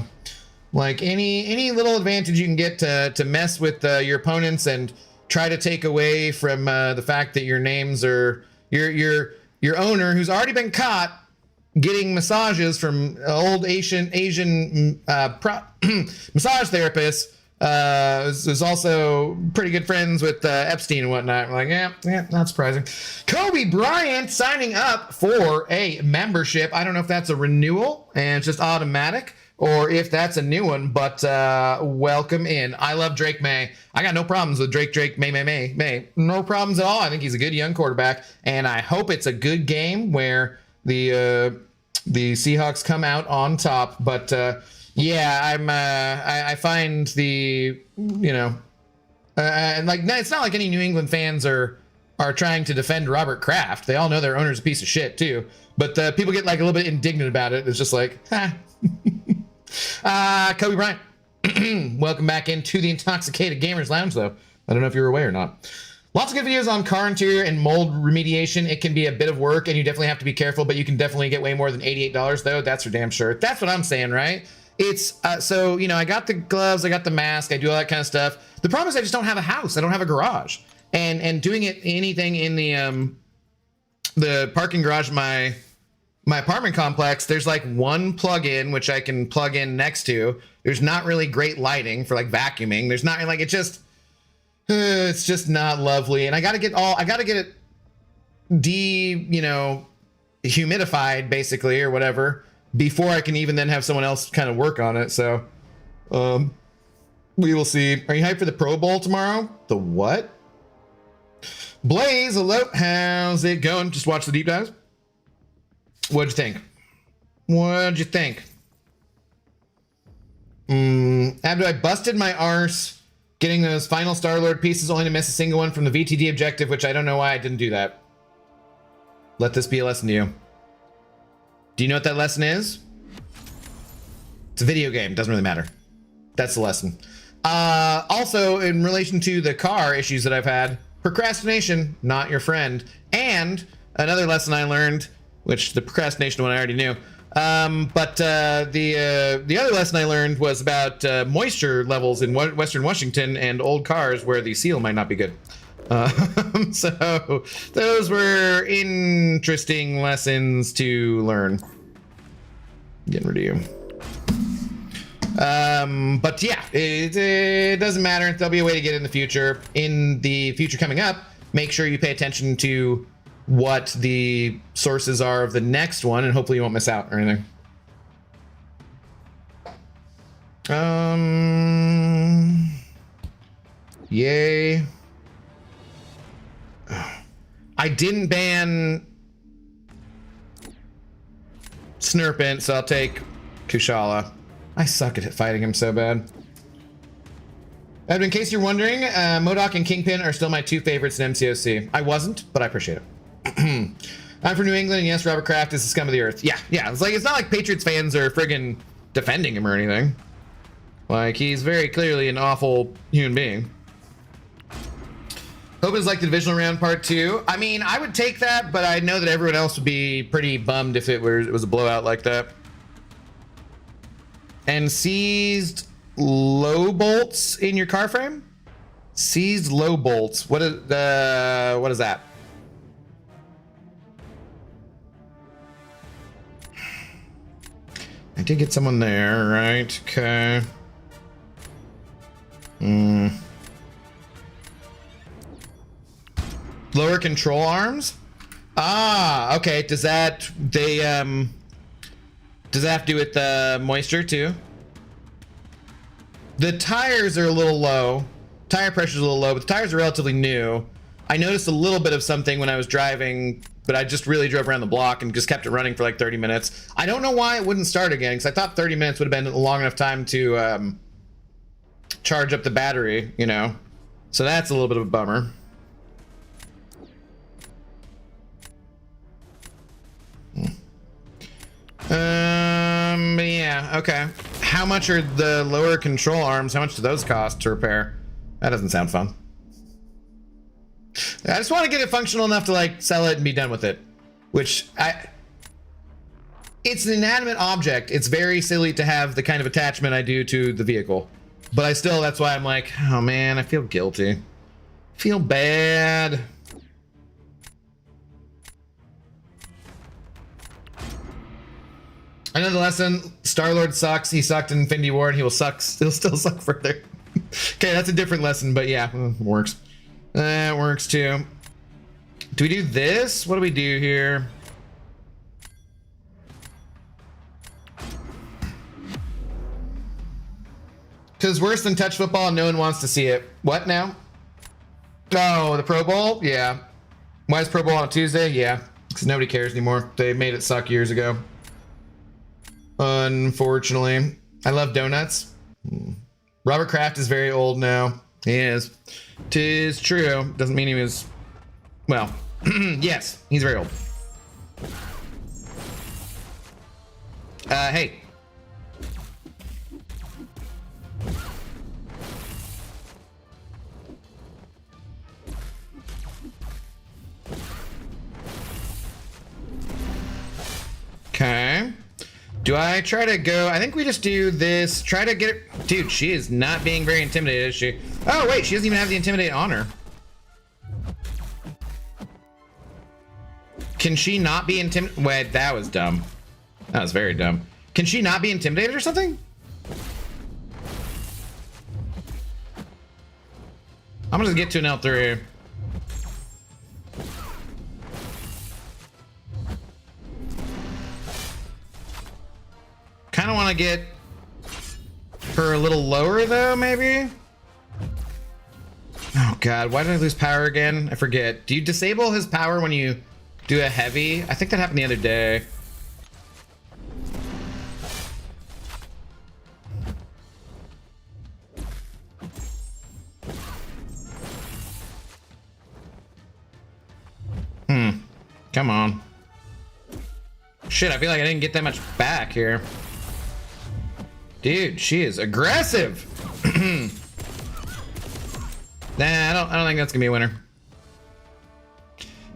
A: like any little advantage you can get to mess with your opponents and try to take away from the fact that your names are your owner, who's already been caught getting massages from old Asian massage therapists, was also pretty good friends with Epstein and whatnot. We're like, yeah, not surprising. Kobe Bryant signing up for a membership. I don't know if that's a renewal and it's just automatic, or if that's a new one, but welcome in. I love Drake May. I got no problems with Drake May. No problems at all. I think he's a good young quarterback, and I hope it's a good game where the Seahawks come out on top. But yeah, I find the, you know, like, it's not like any New England fans are trying to defend Robert Kraft. They all know their owner's a piece of shit too. But people get like a little bit indignant about it. It's just like, Kobe Bryant. Welcome back into the Intoxicated Gamers Lounge, though. I don't know if you were aware or not. Lots of good videos on car interior and mold remediation. It can be a bit of work, and you definitely have to be careful, but you can definitely get way more than $88, though. That's for damn sure. That's what I'm saying, right? It's, so, you know, I got the gloves, I got the mask, I do all that kind of stuff. The problem is I just don't have a house. I don't have a garage. And doing anything in the parking garage of my apartment complex, there's like one plug-in, which I can plug in next to. There's not really great lighting for like vacuuming. There's not like, it just, it's just not lovely. And I gotta get it humidified basically or whatever before I can even then have someone else kind of work on it. So we will see. Are you hyped for the Pro Bowl tomorrow? The what? Blaze, hello. How's it going? Just watch the deep dives. What'd you think? Abdo, I busted my arse getting those final Star-Lord pieces only to miss a single one from the VTD objective, which I don't know why I didn't do that. Let this be a lesson to you. Do you know what that lesson is? It's a video game. Doesn't really matter. That's the lesson. Also, in relation to the car issues that I've had, procrastination, not your friend. And another lesson I learned, which the procrastination one I already knew, but the other lesson I learned was about moisture levels in Western Washington and old cars where the seal might not be good. So those were interesting lessons to learn. Getting rid of you. But yeah, it doesn't matter. There'll be a way to get it in the future. In the future coming up, make sure you pay attention to what the sources are of the next one, and hopefully you won't miss out or anything. Yay. I didn't ban Snurpant, so I'll take Kushala. I suck at fighting him so bad. And in case you're wondering, MODOK and Kingpin are still my two favorites in MCOC. I wasn't, but I appreciate it. I'm from New England, and yes, Robert Kraft is the scum of the earth. Yeah. It's not like Patriots fans are friggin' defending him or anything. Like, he's very clearly an awful human being. Hope it's like the divisional round part 2. I mean, I would take that, but I know that everyone else would be pretty bummed if it was a blowout like that. And seized low bolts in your car frame? Seized low bolts. What is that? I did get someone there, right? Okay. Lower control arms? Ah, okay. Does that have to do with the moisture too? The tires are a little low. Tire pressure's a little low, but the tires are relatively new. I noticed a little bit of something when I was driving, but I just really drove around the block and just kept it running for like 30 minutes. I don't know why it wouldn't start again, because I thought 30 minutes would have been a long enough time to charge up the battery, you know? So that's a little bit of a bummer. Yeah, okay. How much are the lower control arms? How much do those cost to repair? That doesn't sound fun. I just want to get it functional enough to like sell it and be done with it. It's an inanimate object. It's very silly to have the kind of attachment I do to the vehicle. But that's why I'm like, oh man, I feel guilty. Feel bad. I know the lesson. Star-Lord sucks. He sucked in Infinity War, and he'll still suck further. Okay, that's a different lesson, but yeah, works. That works too. Do we do this? What do we do here? Because worse than touch football, no one wants to see it. What now? Oh, the Pro Bowl? Yeah. Why is Pro Bowl on Tuesday? Yeah, because nobody cares anymore. They made it suck years ago. Unfortunately. I love donuts. Robert Kraft is very old now. He is. 'Tis true. Doesn't mean he was... Well, yes, he's very old. Hey. Okay. Do I try to go? I think we just do this. Try to get it. Dude, she is not being very intimidated, is she? Oh, wait, she doesn't even have the intimidate on her. Can she not be intimidated? Wait, that was dumb. That was very dumb. Can she not be intimidated or something? I'm gonna get to an L3. Kind of want to get her a little lower though, maybe. Oh god, why did I lose power again? I forget. Do you disable his power when you do a heavy? I think that happened the other day. Come on. Shit, I feel like I didn't get that much back here. Dude, she is aggressive. Nah, I don't think that's gonna be a winner.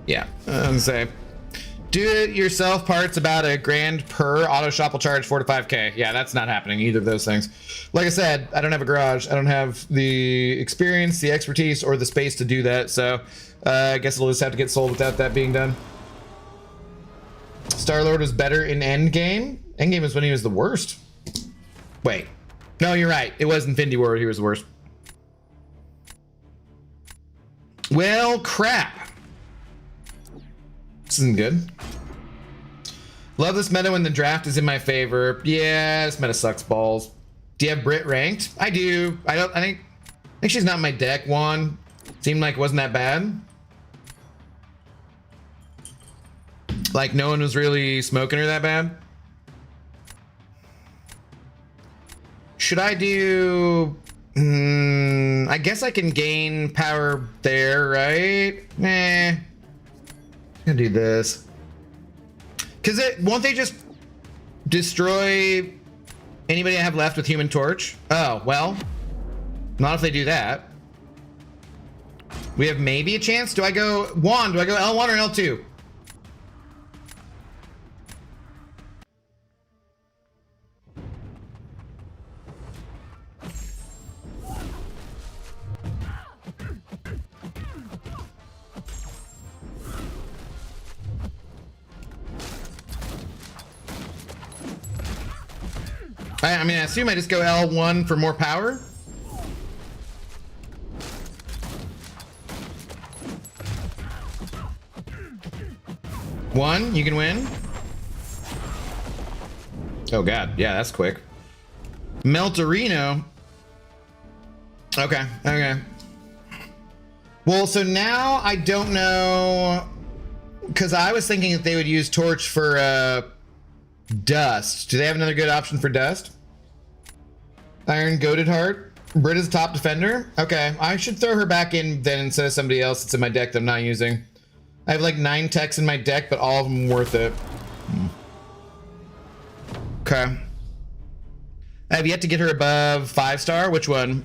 A: Yeah, I was gonna say, do-it-yourself parts about $1,000 per. Auto shop will charge 4 to 5K. Yeah, that's not happening, either of those things. Like I said, I don't have a garage. I don't have the experience, the expertise, or the space to do that. So I guess it'll just have to get sold without that being done. Star-Lord was better in Endgame. Endgame was when he was the worst. Wait, no, you're right. It was Infinity War. He was the worst. Well, crap. This isn't good. Love this meta when the draft is in my favor. Yeah, this meta sucks balls. Do you have Brit ranked? I do. I think she's not in my deck. One seemed like it wasn't that bad. Like no one was really smoking her that bad. Should I do? I guess I can gain power there, right? Nah. I'm gonna do this. Cause won't they just destroy anybody I have left with Human Torch? Oh, well. Not if they do that. We have maybe a chance. Do I go Wand? Do I go L1 or L2? I mean, I assume I just go L1 for more power. One, you can win. Oh god, yeah, that's quick. Melterino. Okay, okay. Well, so now I don't know, because I was thinking that they would use Torch for Dust. Do they have another good option for Dust? Iron Goated Heart. Brit is top defender. Okay, I should throw her back in then instead of somebody else that's in my deck that I'm not using. I have like 9 techs in my deck, but all of them worth it. Okay. I have yet to get her above 5-star. Which one?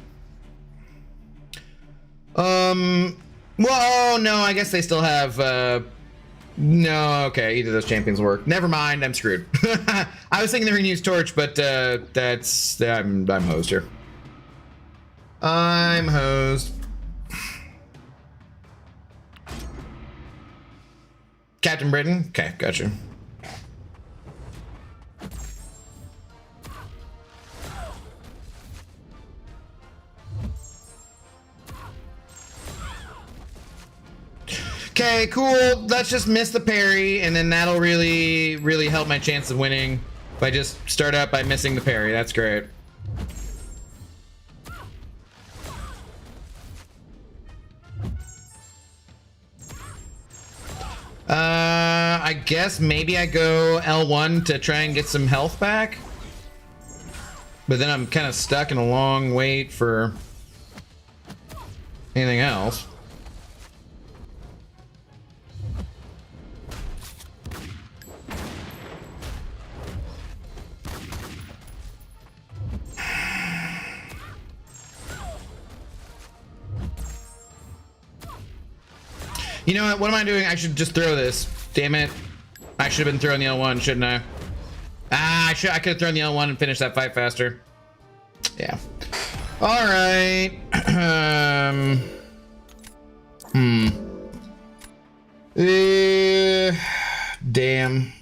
A: Well, oh, no, I guess they still have, no, okay, either of those champions work. Never mind, I'm screwed. I was thinking they were gonna use Torch, but I'm hosed here. I'm hosed. Captain Britain? Okay, gotcha. Okay, cool. Let's just miss the parry, and then that'll really, really help my chance of winning if I just start out by missing the parry. That's great. I guess maybe I go L1 to try and get some health back. But then I'm kind of stuck in a long wait for anything else. You know what? What am I doing? I should just throw this. Damn it. I should have been throwing the L1, shouldn't I? Ah, I could have thrown the L1 and finished that fight faster. Yeah. All right. Damn.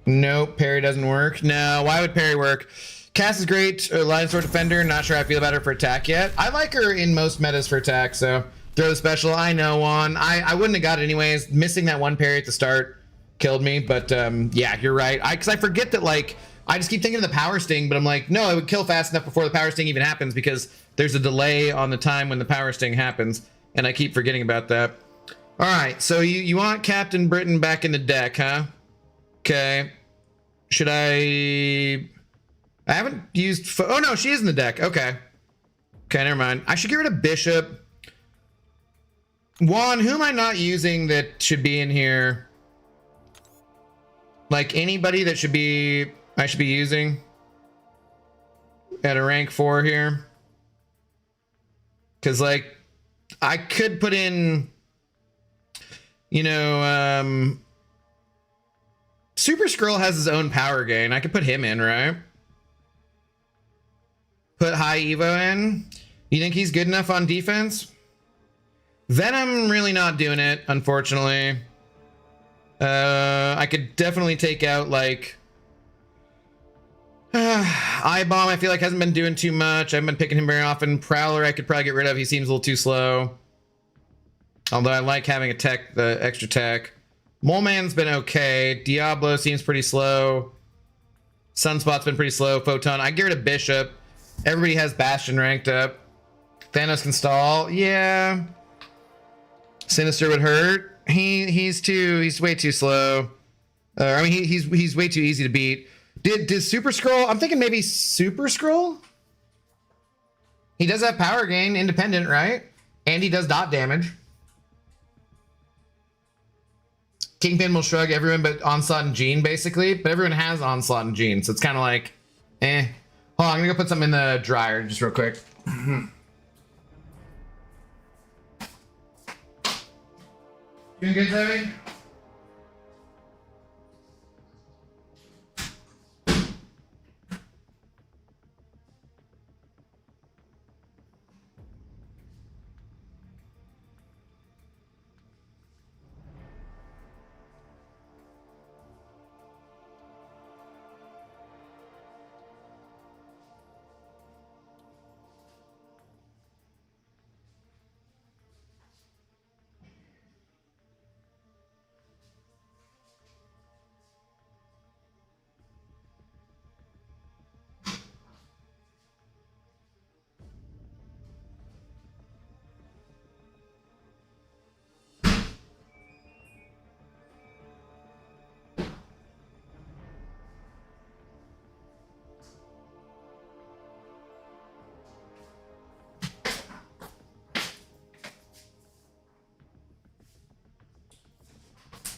A: Nope, parry doesn't work. No, why would parry work? Cass is great. Lion Sword Defender. Not sure how I feel about her for attack yet. I like her in most metas for attack, so throw the special. I know one. I wouldn't have got it anyways. Missing that one parry at the start killed me, but yeah, you're right. Because I forget that, like, I just keep thinking of the power sting, but I'm like, no, it would kill fast enough before the power sting even happens because there's a delay on the time when the power sting happens, and I keep forgetting about that. All right, so you want Captain Britain back in the deck, huh? Okay. Should I haven't used... Oh, no, she is in the deck. Okay. Okay, never mind. I should get rid of Bishop. Juan, who am I not using that should be in here? Like, anybody that should be... I should be using at a rank 4 here. Because, like, I could put in... You know, Super Skrull has his own power gain. I could put him in, right? Put High Evo in. You think he's good enough on defense? Venom, really not doing it, unfortunately. I could definitely take out, like... Eye Bomb, I feel like hasn't been doing too much. I haven't been picking him very often. Prowler, I could probably get rid of. He seems a little too slow. Although I like having a tech, the extra tech. Mole Man's been okay. Diablo seems pretty slow. Sunspot's been pretty slow. Photon, I get rid of Bishop. Everybody has Bastion ranked up. Thanos can stall. Yeah. Sinister would hurt. He's way too slow. I mean, he's way too easy to beat. Did Super Skrull? I'm thinking maybe Super Skrull. He does have power gain, independent, right? And he does dot damage. Kingpin will shrug everyone but Onslaught and Jean, basically. But everyone has Onslaught and Jean, so it's kind of like, eh. Hold on, I'm gonna go put something in the dryer just real quick. Doing good, Zoe?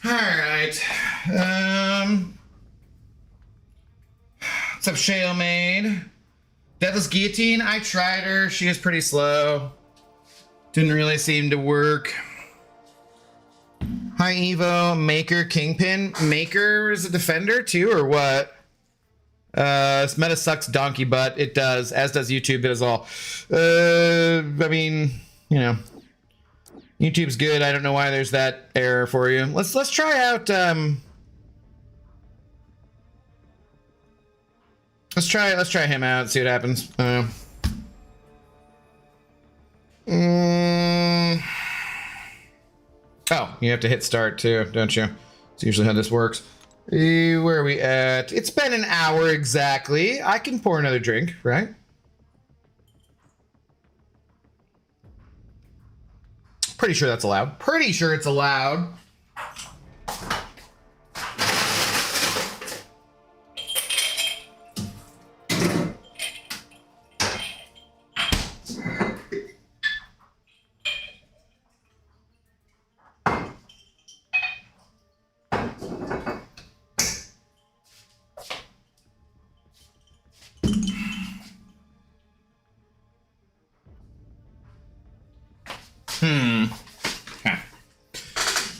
A: Alright. What's up, Shale Maid? Deathless Guillotine, I tried her. She was pretty slow. Didn't really seem to work. High Evo, Maker, Kingpin. Maker is a defender too, or what? This meta sucks donkey butt. It does, as does YouTube, it is all. I mean, you know. YouTube's good. I don't know why there's that error for you. Let's try out let's try him out, see what happens. Oh, you have to hit start too, don't you? That's usually how this works. Where are we at? It's been an hour exactly. I can pour another drink, right? Pretty sure that's allowed. Pretty sure it's allowed.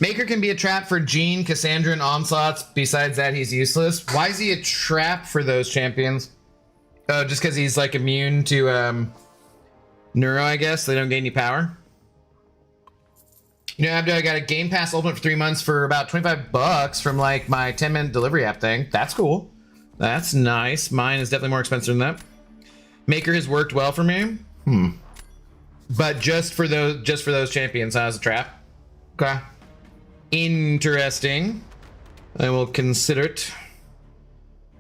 A: Maker can be a trap for Jean, Cassandra, and Onslaughts. Besides that, he's useless. Why is he a trap for those champions? Oh, just because he's like immune to Neuro, I guess. They don't gain any power. You know, Abdo, I got a Game Pass Ultimate for 3 months for about $25 from like my 10-minute delivery app thing. That's cool. That's nice. Mine is definitely more expensive than that. Maker has worked well for me. But just for those champions, as a trap. Okay. Interesting. I will consider it.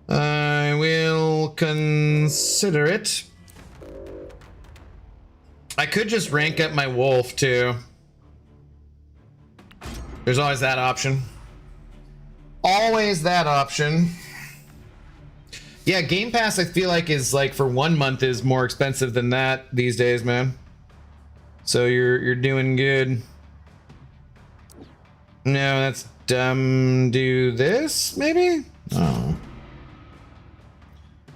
A: I will consider it. I could just rank up my wolf too. There's always that option. Always that option. Yeah, Game Pass I feel like is like for 1 month is more expensive than that these days, man. So you're doing good. No, that's dumb. Do this maybe? Oh.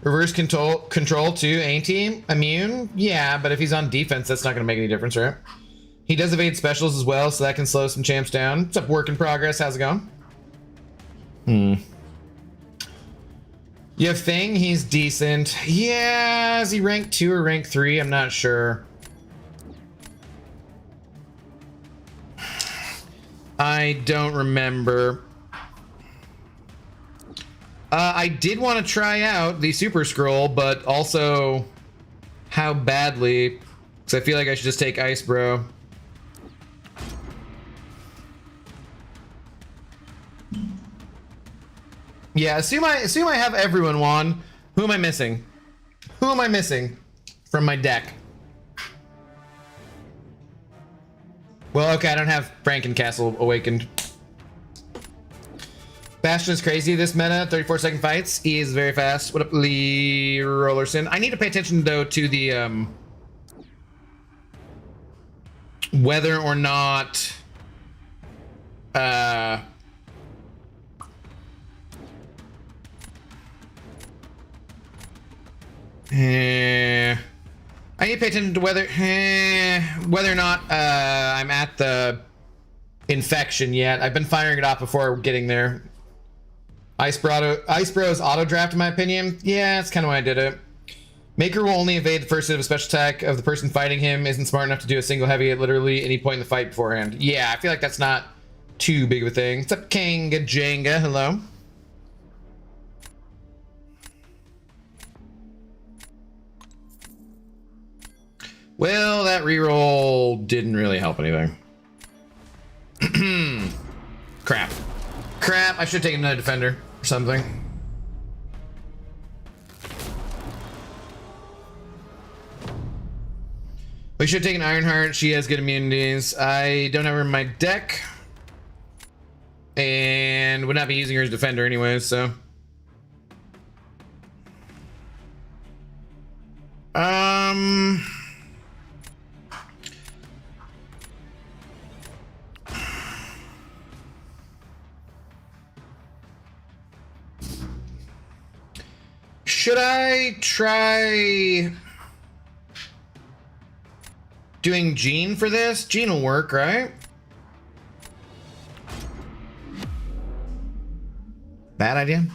A: Reverse control too, ain't he? Immune? Yeah, but if he's on defense, that's not gonna make any difference, right? He does evade specials as well, so that can slow some champs down. What's up, work in progress? How's it going? You have Thing? He's decent. Yeah, is he rank 2 or rank 3? I'm not sure. I don't remember. I did want to try out the Super Scroll, but also how badly? Because I feel like I should just take Ice Bro. Yeah, assume I have everyone, Juan. Who am I missing? Who am I missing from my deck? Well, okay, I don't have Frankencastle awakened. Bastion is crazy this meta, 34-second fights. He is very fast. What up, Lee Rollerson? I need to pay attention though to the whether or not I need to pay attention to whether or not I'm at the infection yet. I've been firing it off before getting there. Ice Bro's auto draft, in my opinion. Yeah, that's kind of why I did it. Maker will only evade the first hit of a special attack of the person fighting him. Isn't smart enough to do a single heavy at literally any point in the fight beforehand. Yeah, I feel like that's not too big of a thing. What's up, Kanga Jenga? Hello. Well, that reroll didn't really help anything. Crap. Crap, I should have taken another defender or something. We should have taken Ironheart. She has good immunities. I don't have her in my deck. And would not be using her as defender anyway, so. Should I try doing Jean for this? Jean will work, right? Bad idea.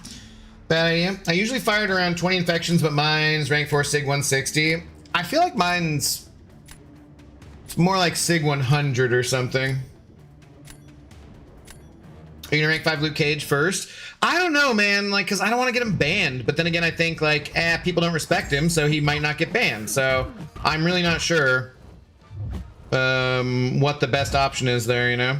A: Bad idea. I usually fired around 20 infections, but mine's rank 4 Sig 160. I feel like mine's more like Sig 100 or something. Are you gonna rank 5 Luke Cage first? I don't know, man, like, because I don't want to get him banned. But then again, I think, like, people don't respect him, so he might not get banned. So I'm really not sure what the best option is there, you know?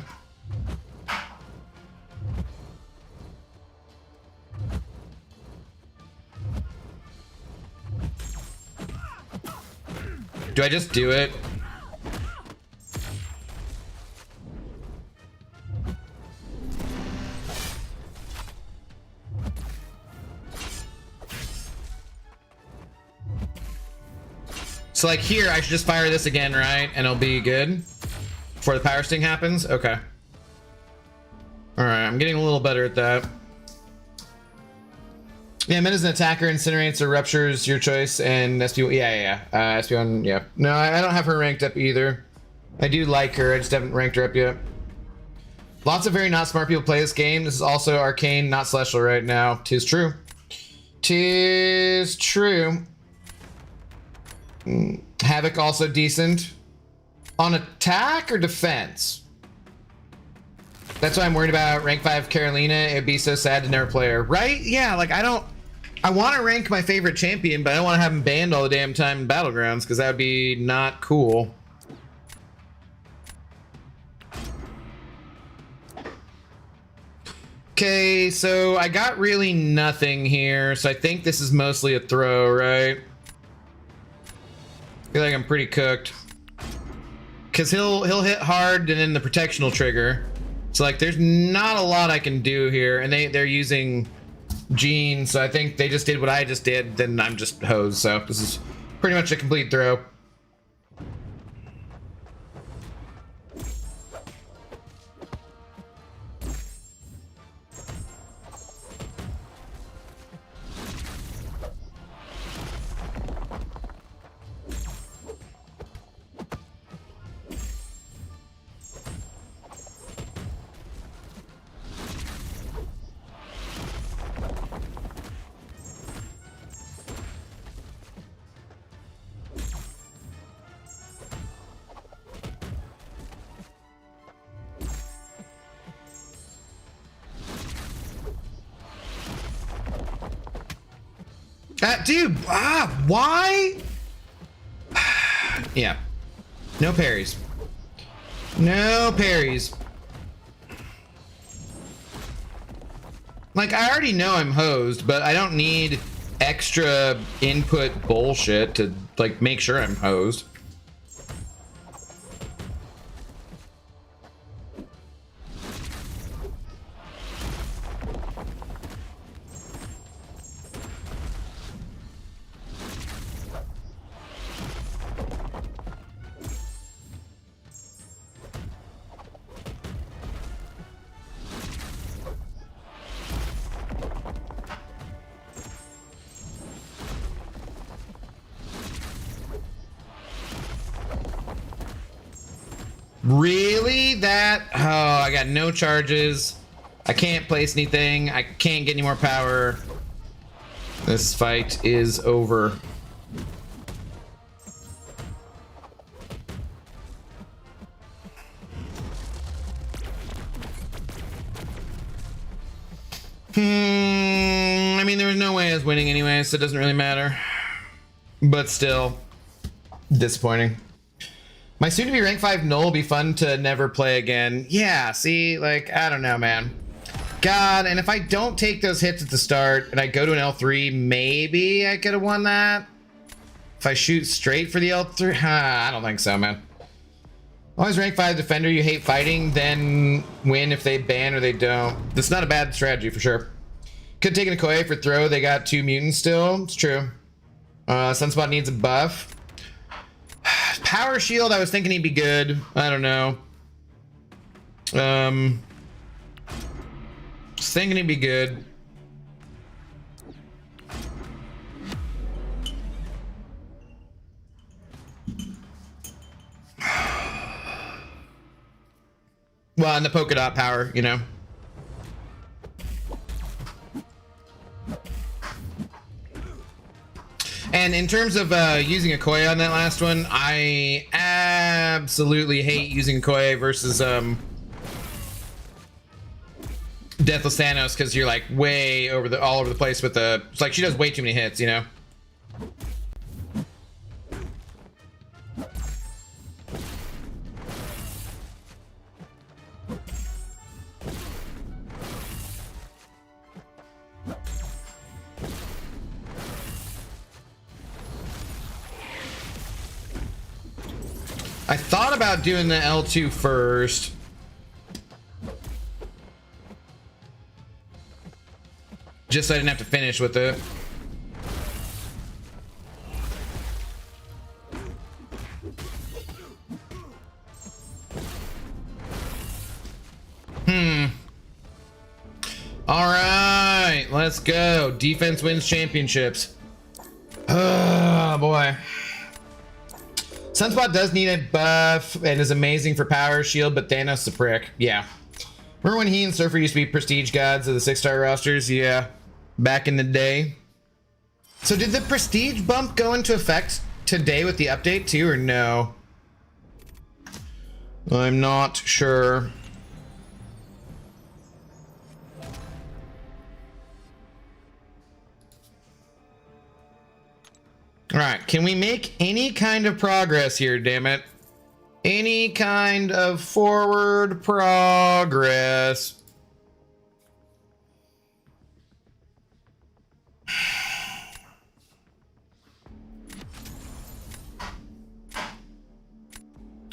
A: Do I just do it? So like here, I should just fire this again, right? And it'll be good before the power sting happens. Okay. All right, I'm getting a little better at that. Yeah, Min is an attacker, incinerates or ruptures, your choice, and SP1, yeah. SP1, yeah. No, I don't have her ranked up either. I do like her, I just haven't ranked her up yet. Lots of very not smart people play this game. This is also arcane, not celestial right now. Tis true. Tis true. Havoc also decent. On attack or defense? That's why I'm worried about rank 5 Carolina. It'd be so sad to never play her. Right? Yeah, like I don't I want to rank my favorite champion, but I don't want to have him banned all the damn time in Battlegrounds, because that would be not cool. Okay, so I got really nothing here, so I think this is mostly a throw, right? I feel like I'm pretty cooked. Because he'll hit hard, and then the protection will trigger. So, like, there's not a lot I can do here, and they're using Gene, so I think they just did what I just did, then I'm just hosed, so this is pretty much a complete throw. Dude, why? Yeah. No parries. No parries. Like, I already know I'm hosed, but I don't need extra input bullshit to, like, make sure I'm hosed. Really? That? Oh, I got no charges. I can't place anything. I can't get any more power. This fight is over. I mean, there was no way I was winning anyway, so it doesn't really matter. But still, disappointing. My soon-to-be rank 5 null will be fun to never play again. Yeah, see, like, I don't know, man. God, and if I don't take those hits at the start and I go to an L3, maybe I could have won that. If I shoot straight for the L3, I don't think so, man. Always rank 5 defender you hate fighting, then win if they ban or they don't. That's not a bad strategy for sure. Could take an Okoye for throw. They got 2 mutants still. It's true. Sunspot needs a buff. Power shield, I was thinking he'd be good. I don't know. Was thinking he'd be good. Well, and the polka dot power, you know. And in terms of using a Okoye on that last one, I absolutely hate using Okoye versus Deathless Thanos, because you're like way all over the place with the. It's like she does way too many hits, you know. I thought about doing the L2 first. Just so I didn't have to finish with it. All right, let's go. Defense wins championships. Oh boy. Sunspot does need a buff and is amazing for power shield, but Thanos is a prick. Yeah. Remember when he and Surfer used to be prestige gods of the 6-star rosters? Yeah. Back in the day. So did the prestige bump go into effect today with the update too, or no? I'm not sure. All right, can we make any kind of progress here, damn it? Any kind of forward progress.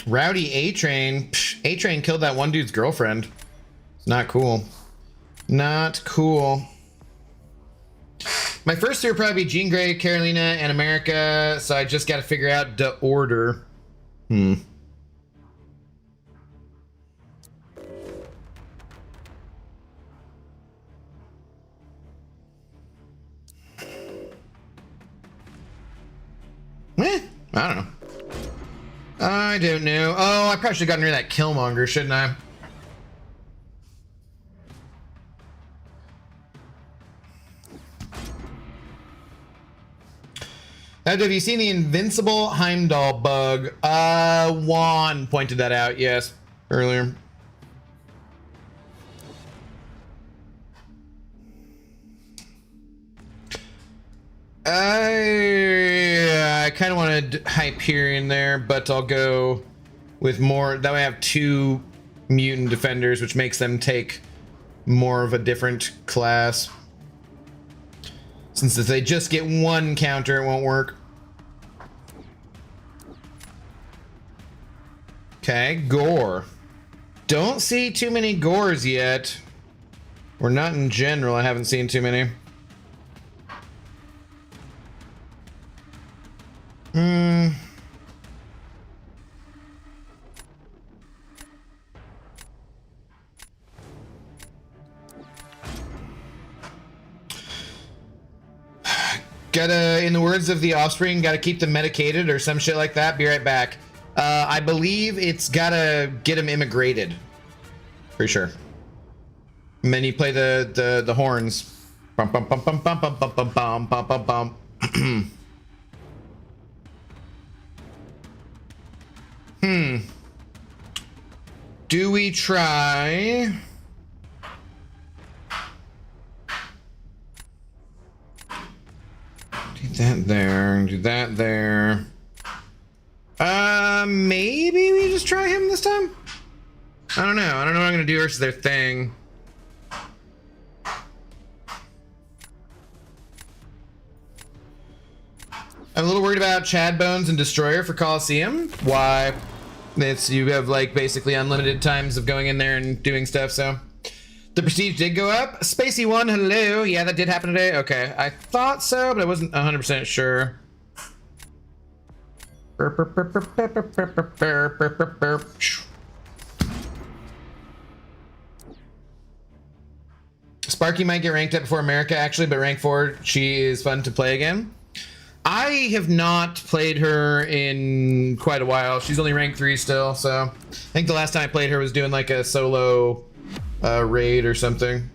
A: Rowdy A-Train. A-Train killed that one dude's girlfriend. It's not cool. Not cool. My first two would probably be Jean Grey, Carolina, and America, so I just got to figure out the order. I don't know. I don't know. Oh, I probably should have gotten rid of that Killmonger, shouldn't I? Have you seen the Invincible Heimdall bug? Juan pointed that out, yes, earlier. I kind of wanted Hyperion there, but I'll go with more. That way I have two mutant defenders, which makes them take more of a different class. Since if they just get one counter, it won't work. Okay, gore. Don't see too many gores yet. Or not in general, I haven't seen too many. Gotta, in the words of The Offspring, gotta keep them medicated or some shit like that. Be right back. I believe it's gotta get them immigrated. Pretty sure. And then you play the horns. Bum bum bum bum bum bum bum bum bum bum bum bum. Do we try? Do that there, do that there. Maybe we just try him this time? I don't know. I don't know what I'm gonna do versus their thing. I'm a little worried about Chad Bones and Destroyer for Coliseum. Why? It's, you have like basically unlimited times of going in there and doing stuff, so. The prestige did go up. Spacey 1, hello. Yeah, that did happen today. Okay, I thought so, but I wasn't 100% sure. Sparky might get ranked up before America, actually, but rank 4, she is fun to play again. I have not played her in quite a while. She's only rank 3 still, so I think the last time I played her was doing like a solo raid or something.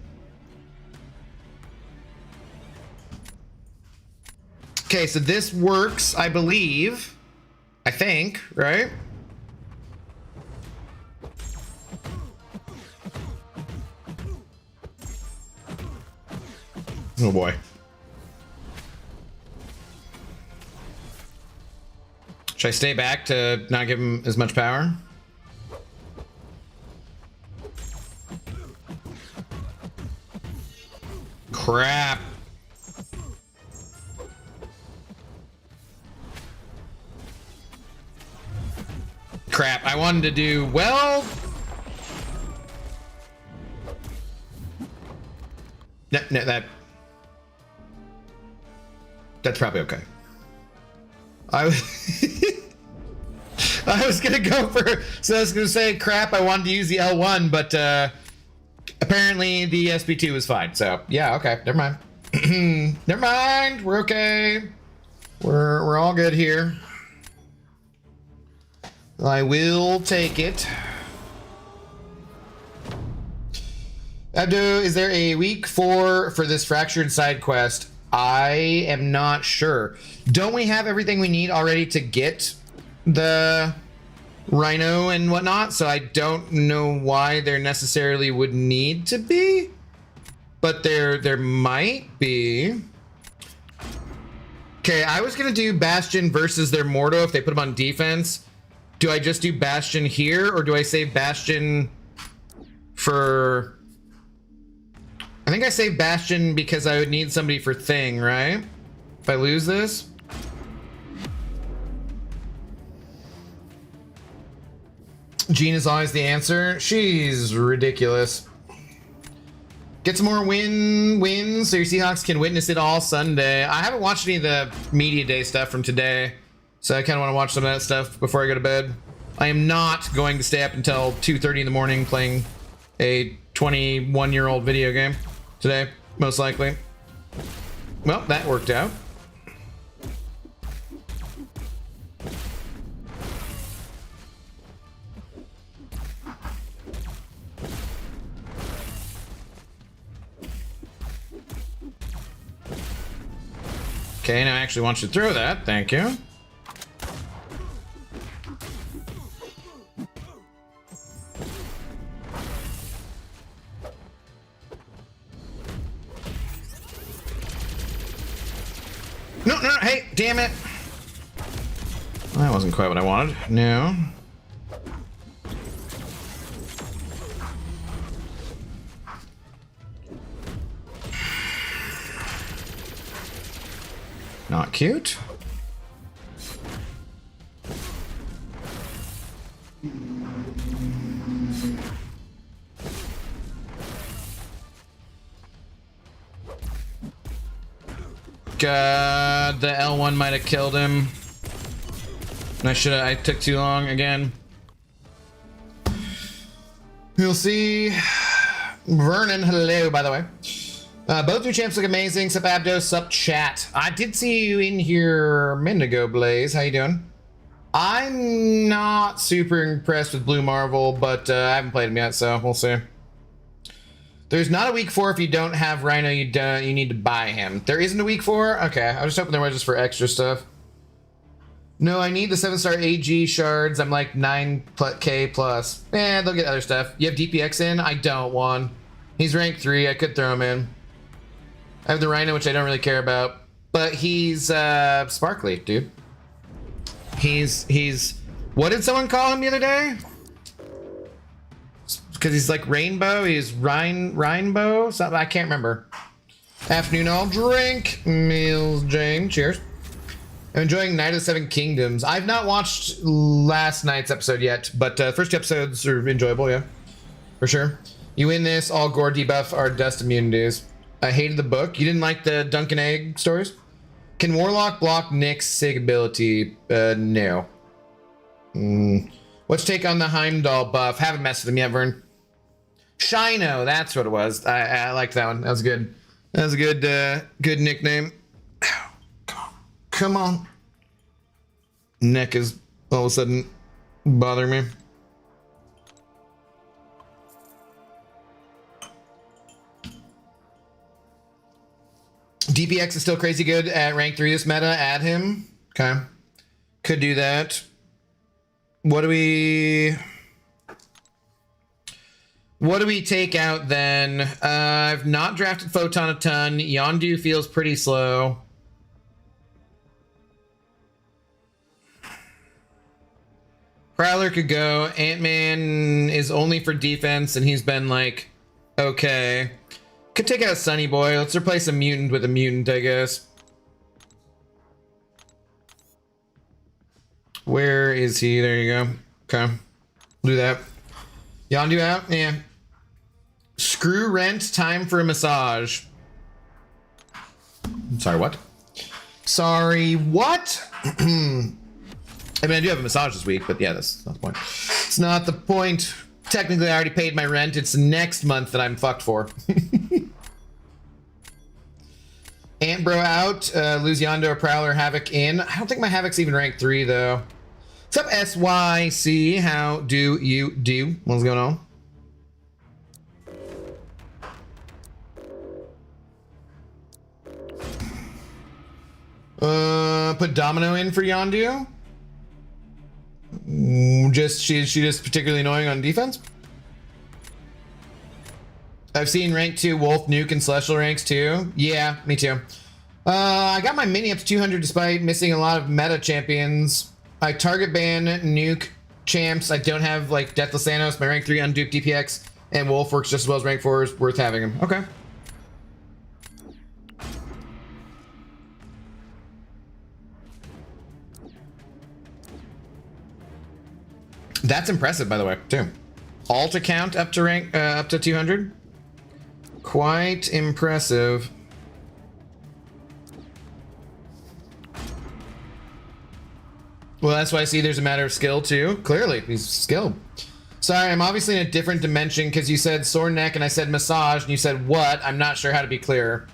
A: Okay, so this works, I believe. I think, right? Oh boy. Should I stay back to not give him as much power? Crap. Crap, I wanted to do well. No, that's probably okay. I was gonna go for, so I was gonna say crap, I wanted to use the L1, but apparently the SP2 was fine, so yeah, okay, never mind. Never mind, we're okay. We're all good here. I will take it. Abdu, is there a week for this fractured side quest? I am not sure. Don't we have everything we need already to get the Rhino and whatnot? So I don't know why there necessarily would need to be, but there might be. Okay, I was gonna do Bastion versus their Mordo if they put him on defense. Do I just do Bastion here, or do I save Bastion for... I think I save Bastion because I would need somebody for Thing, right? If I lose this? Jean is always the answer. She's ridiculous. Get some more wins so your Seahawks can witness it all Sunday. I haven't watched any of the media day stuff from today, so I kind of want to watch some of that stuff before I go to bed. I am not going to stay up until 2:30 in the morning playing a 21-year-old video game today, most likely. Well, that worked out. Okay, now I actually want you to throw that. Thank you. No, no, hey, damn it. Well, that wasn't quite what I wanted. No. Not cute. God, the L1 might have killed him. I took too long again. We'll see. Vernon, hello, by the way. Both your champs look amazing. Sup Abdo, sup chat. I did see you in here a minute ago, Blaze. How you doing? I'm not super impressed with Blue Marvel, but I haven't played him yet, so we'll see. There's not a week 4 if you don't have Rhino. You need to buy him. There isn't a week 4? Okay, I was just hoping there was just for extra stuff. No, I need the 7-star AG shards. I'm like 9k plus. Eh, they'll get other stuff. You have DPX in? I don't, Juan. He's rank 3. I could throw him in. I have the Rhino, which I don't really care about, but he's sparkly, dude. He's what did someone call him the other day? Because he's like rainbow. He's rainbow. Something I can't remember. Afternoon, I'll drink. Meals, Jane. Cheers. I'm enjoying Night of the Seven Kingdoms. I've not watched last night's episode yet, but first 2 episodes are enjoyable, yeah, for sure. You win this. All gore debuff are dust immunities. I hated the book. You didn't like the Dunk and Egg stories? Can Warlock block Nick's Sig ability? No. What's your take on the Heimdall buff? Haven't messed with him yet, Vern. Shino, that's what it was. I liked that one. That was good. That was a good nickname. Come on. Neck is all of a sudden bothering me. DPX is still crazy good at rank 3 this meta. Add him. Okay. Could do that. What do we take out then? I've not drafted Photon a ton. Yondu feels pretty slow. Prowler could go. Ant-Man is only for defense, and he's been like, okay. Could take out Sunny Boy. Let's replace a mutant with a mutant, I guess. Where is he? There you go. Okay. Do that. Yondu out? Yeah. Screw rent. Time for a massage. Sorry, what? Sorry, what? I mean, I do have a massage this week, but yeah, that's not the point. It's not the point. Technically, I already paid my rent. It's next month that I'm fucked for. Ant Bro out. Lose Yondu or Prowler. Havoc in. I don't think my Havoc's even rank 3, though. What's up, SYC? How do you do? What's going on? Put Domino in for Yondu. She just particularly annoying on defense. I've seen rank 2 Wolf, Nuke, and Celestial ranks too. Yeah, me too. I got my mini up to 200 despite missing a lot of meta champions. I target ban nuke champs. I don't have like Deathless Thanos. My rank 3 unduped DPX and Wolf works just as well as rank 4 is worth having him. Okay. That's impressive, by the way, too. Alt account up to rank up to 200. Quite impressive. Well, that's why I see there's a matter of skill too. Clearly, he's skilled. Sorry, I'm obviously in a different dimension because you said sore neck and I said massage and you said what? I'm not sure how to be clearer.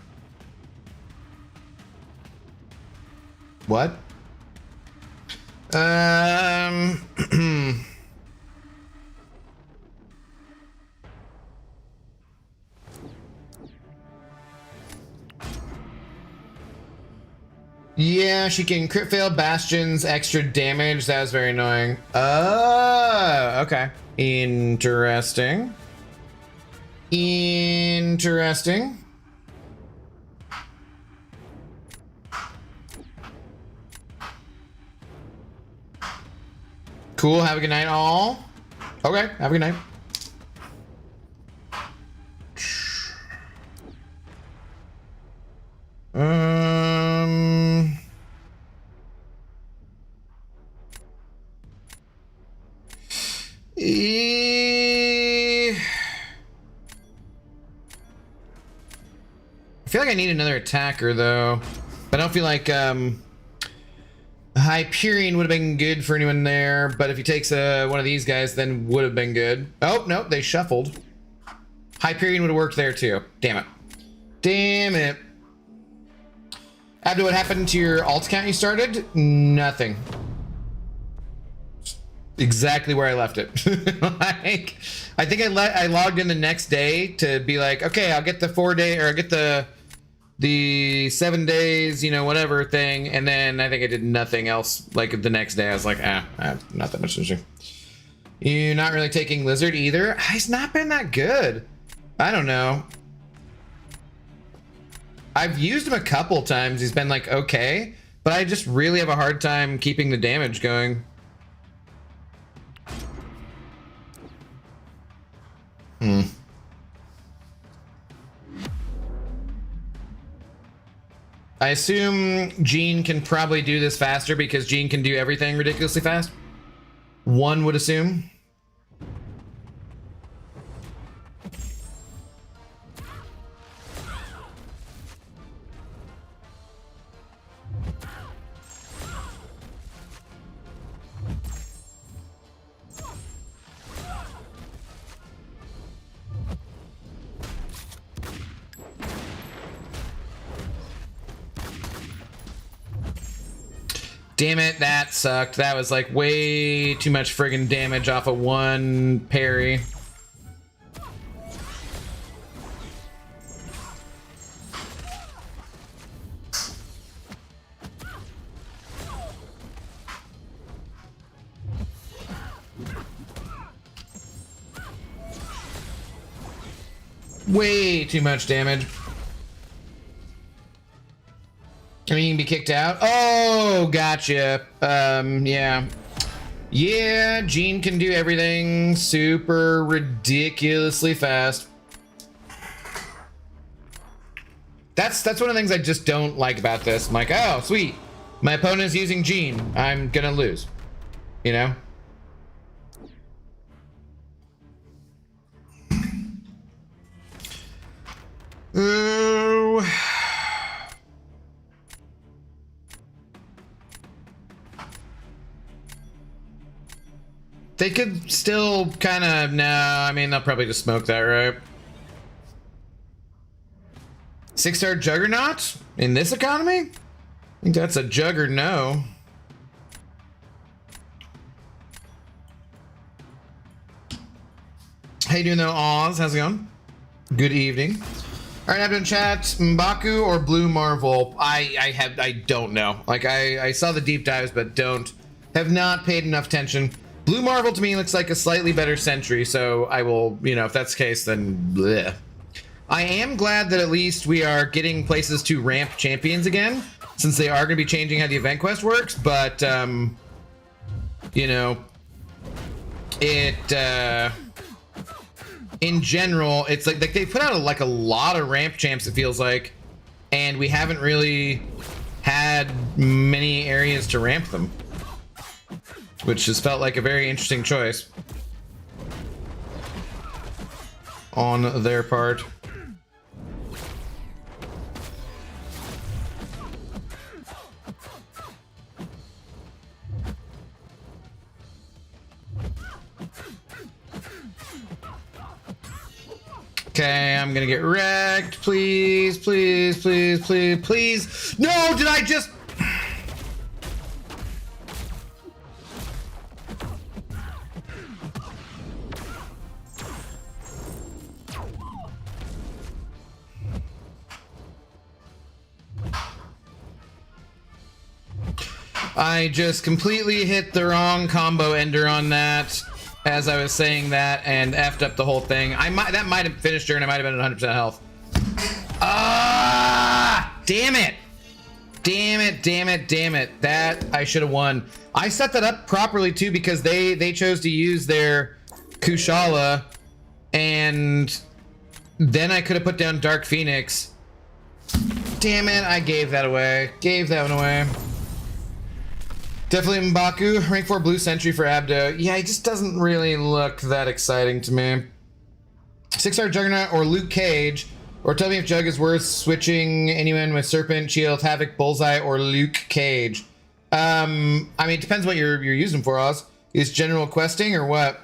A: What? Yeah, she can crit fail bastions, extra damage. That was very annoying. Oh, okay. Interesting. Interesting. Cool. Have a good night, all. Okay. Have a good night. I feel like I need another attacker though. I don't feel like Hyperion would have been good for anyone there, but if he takes one of these guys, then would have been good. Oh, no, they shuffled. Hyperion would have worked there too. Damn it. Damn it. Abdo, what happened to your alt account you started? Nothing. Exactly where I left it. Like, I think I logged in the next day to be like, okay, I'll get the 4-day, or I'll get the 7 days, you know, whatever thing, and then I think I did nothing else. Like the next day, I was like, not that much interesting. You're not really taking Lizard either. He's not been that good. I don't know. I've used him a couple times. He's been like okay, but I just really have a hard time keeping the damage going. I assume Jean can probably do this faster because Jean can do everything ridiculously fast. One would assume. Damn it, that sucked. That was like way too much friggin' damage off of one parry. Way too much damage. I mean, you can be kicked out. Oh, gotcha. Yeah. Yeah, Jean can do everything super ridiculously fast. That's one of the things I just don't like about this. I'm like, oh, sweet. My opponent is using Jean. I'm gonna lose. You know? Ooh. They could still kind of, no, I mean, they'll probably just smoke that, right? 6-star Juggernaut in this economy? I think that's a juggerno. How you doing though, Oz? How's it going? Good evening. All right, I've been chat. M'Baku or Blue Marvel? I don't know. Like I saw the deep dives, but have not paid enough attention. Blue Marvel to me looks like a slightly better Sentry, so I will, you know, if that's the case, then bleh. I am glad that at least we are getting places to ramp champions again, since they are going to be changing how the event quest works, but, you know, it, in general, it's like they put out a lot of ramp champs, it feels like, and we haven't really had many areas to ramp them, which just felt like a very interesting choice on their part. Okay, I'm gonna get wrecked. Please, please, please, please, please. No, did I just... I just completely hit the wrong combo ender on that as I was saying that and effed up the whole thing. That might have finished her and I might have been at 100% health. Ah! Damn it! Damn it, damn it, damn it. That I should have won. I set that up properly too because they chose to use their Kushala and then I could have put down Dark Phoenix. Damn it, I gave that away. Gave that one away. Definitely M'Baku, rank 4 blue sentry for Abdo. Yeah, he just doesn't really look that exciting to me. 6-star Juggernaut or Luke Cage, or tell me if Jug is worth switching anyone with Serpent, Shield, Havoc, Bullseye, or Luke Cage. I mean, it depends what you're using for, Oz. Is general questing or what?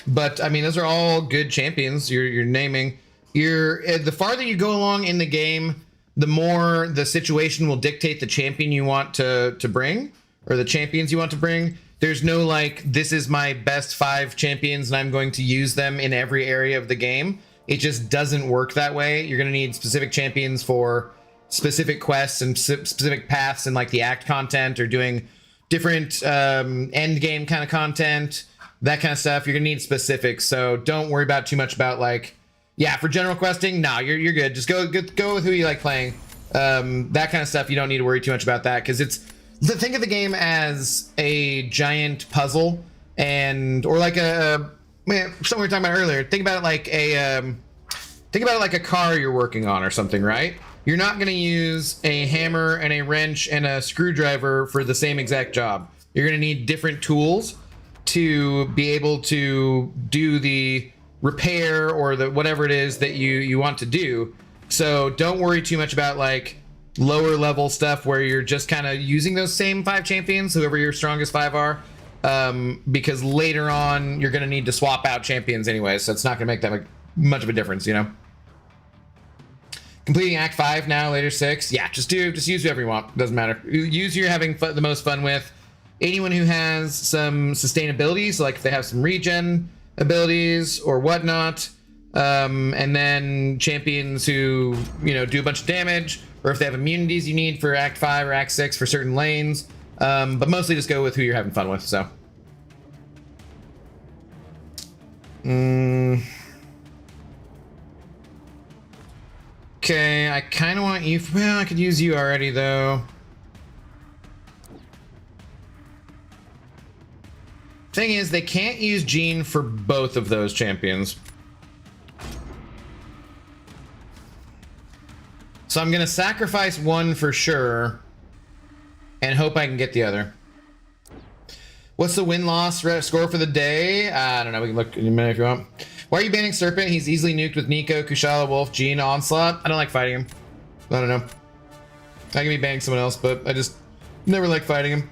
A: But I mean, those are all good champions you're naming. The farther you go along in the game, the more the situation will dictate the champion you want to bring. Or the champions you want to bring. There's no like, this is my best 5 champions and I'm going to use them in every area of the game. It just doesn't work that way. You're going to need specific champions for specific quests and specific paths and like the act content or doing different end game kind of content, that kind of stuff. You're going to need specifics. So don't worry about too much about like, yeah, for general questing, no, you're good. Just go with who you like playing. That kind of stuff, you don't need to worry too much about that because think of the game as a giant puzzle or like something we were talking about earlier. Think about it like a car you're working on or something, right? You're not going to use a hammer and a wrench and a screwdriver for the same exact job. You're going to need different tools to be able to do the repair or the whatever it is that you want to do. So don't worry too much about like lower level stuff where you're just kind of using those same 5 champions, whoever your strongest 5 are, because later on you're going to need to swap out champions anyway, so it's not going to make that much of a difference, you know. Completing Act 5 now, later 6. Yeah, just use whoever you want. Doesn't matter. Use who you're having the most fun with. Anyone who has some sustainability, so like if they have some regen abilities or whatnot, and then champions who, you know, do a bunch of damage, or if they have immunities you need for Act 5 or Act 6 for certain lanes. But mostly just go with who you're having fun with, so. Okay, I kind of want you, well, I could use you already, though. Thing is, they can't use Jean for both of those champions. So I'm going to sacrifice one for sure and hope I can get the other. What's the win-loss score for the day? I don't know. We can look in a minute if you want. Why are you banning Serpent? He's easily nuked with Nico, Kushala, Wolf, Jean, Onslaught. I don't like fighting him. I don't know. I can be banning someone else, but I just never like fighting him.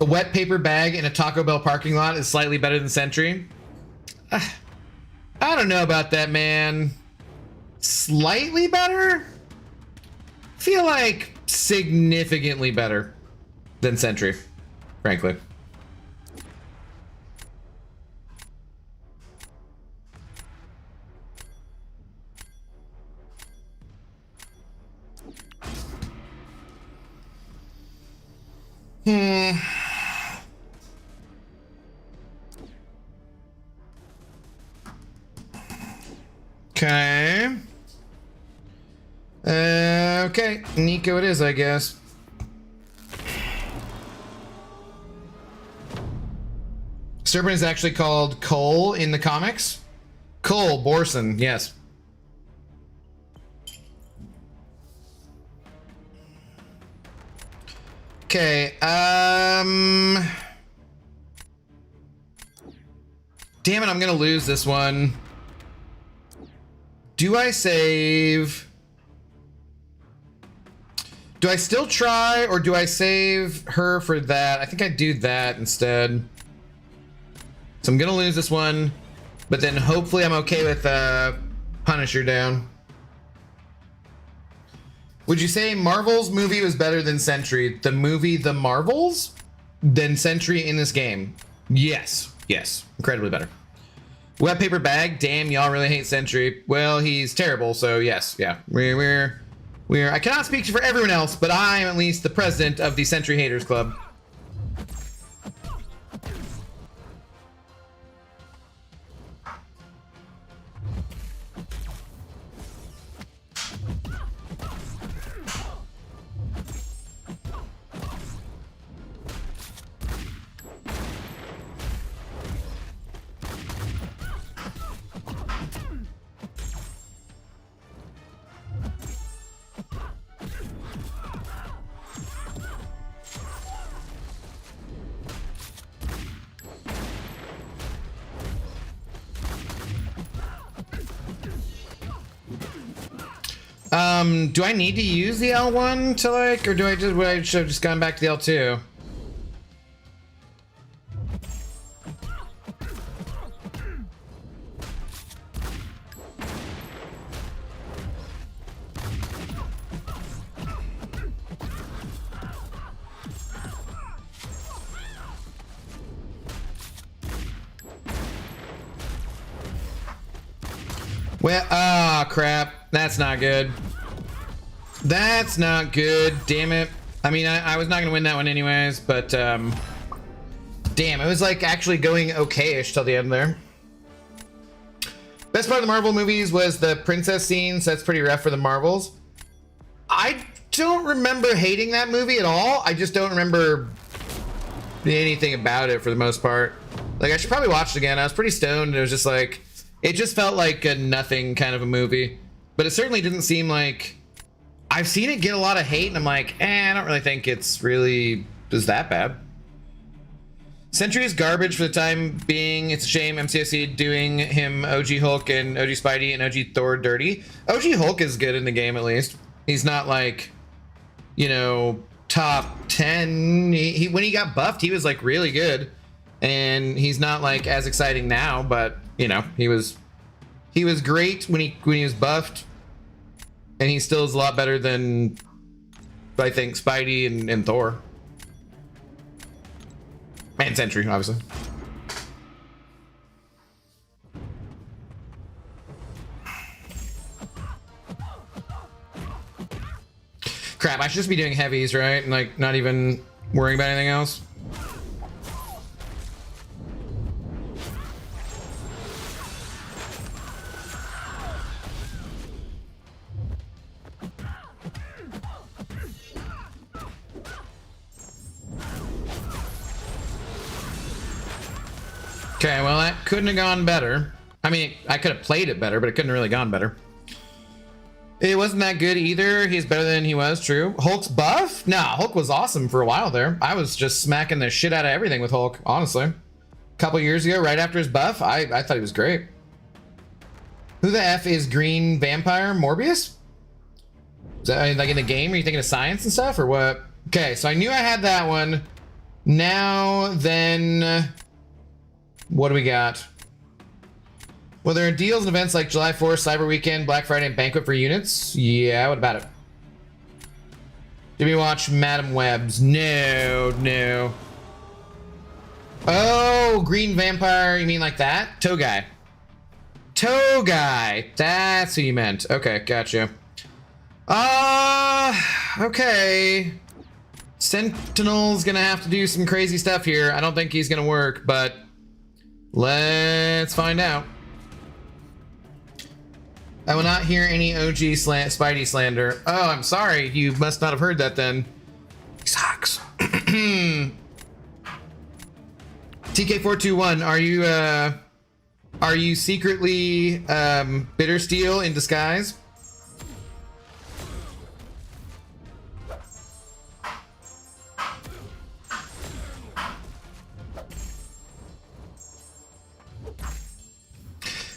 A: A wet paper bag in a Taco Bell parking lot is slightly better than Sentry. I don't know about that, man. Slightly better? Feel like significantly better than Sentry, frankly. Okay. Okay, Nico it is, I guess. Serpent is actually called Cole in the comics. Cole Borson, yes. Okay, damn it, I'm gonna lose this one. Do I save? Do I still try, or do I save her for that? I think I do that instead. So I'm gonna lose this one, but then hopefully I'm okay with Punisher down. Would you say Marvel's movie was better than Sentry? The movie The Marvels? Than Sentry in this game? Yes. Yes. Incredibly better. Wet paper bag? Damn, y'all really hate Sentry. Well, he's terrible, so yes. Yeah. We're I cannot speak for everyone else, but I am at least the president of the Sentry Haters Club. Do I need to use the L1 to like, or would I should have just gone back to the L2? Well, ah, crap. That's not good. That's not good. Damn it. I mean, I was not going to win that one anyways, but, damn, it was like actually going okay-ish till the end there. Best part of the Marvel movies was the princess scenes. That's pretty rough for the Marvels. I don't remember hating that movie at all. I just don't remember anything about it for the most part. Like, I should probably watch it again. I was pretty stoned, and it was just like, it just felt like a nothing kind of a movie. But it certainly didn't seem like... I've seen it get a lot of hate, and I'm like, I don't really think it's really is that bad. Sentry is garbage for the time being. It's a shame MCSC doing him OG Hulk and OG Spidey and OG Thor dirty. OG Hulk is good in the game, at least. He's not like, you know, top 10. He when he got buffed, he was like really good. And he's not like as exciting now, but you know, he was great when he was buffed. And he still is a lot better than, I think, Spidey and Thor. And Sentry, obviously. Crap, I should just be doing heavies, right? And like not even worrying about anything else. Okay, well that couldn't have gone better. I mean, I could have played it better, but it couldn't have really gone better. It wasn't that good either. He's better than he was, true. Hulk's buff? Nah, Hulk was awesome for a while there. I was just smacking the shit out of everything with Hulk, honestly. A couple years ago, right after his buff, I thought he was great. Who the F is Green Vampire? Morbius? Is that like in the game? Are you thinking of science and stuff or what? Okay, so I knew I had that one. Now, then... What do we got? Well, there are deals and events like July 4th, Cyber Weekend, Black Friday, and Banquet for units. Yeah, what about it? Did we watch Madam Web's? No, no. Oh, Green Vampire, you mean like that? Toe Guy. Toe Guy. That's who you meant. Okay, gotcha. Okay. Sentinel's gonna have to do some crazy stuff here. I don't think he's gonna work, but let's find out. I will not hear any OG Spidey slander. Oh, I'm sorry. You must not have heard that then. Sucks. TK421, are you secretly Bitter Steel in disguise?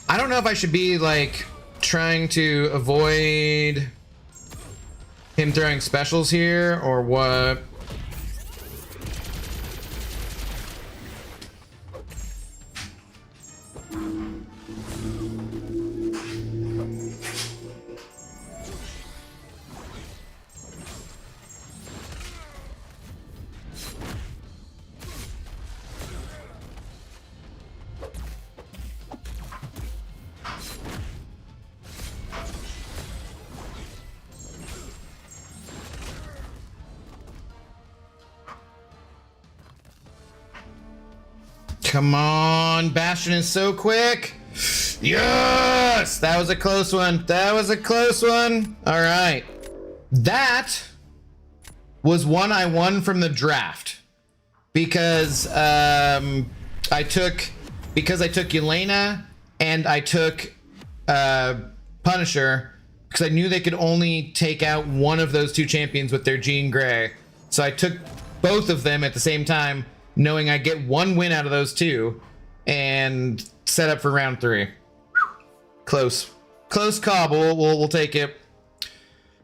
A: I don't know if I should be like trying to avoid him throwing specials here or what. Come on, Bastion is so quick. Yes, that was a close one. That was a close one. All right, that was one I won from the draft because I took Yelena and I took Punisher because I knew they could only take out one of those two champions with their Jean Grey. So I took both of them at the same time, knowing I get one win out of those two, and set up for round 3. Close call, but we'll take it.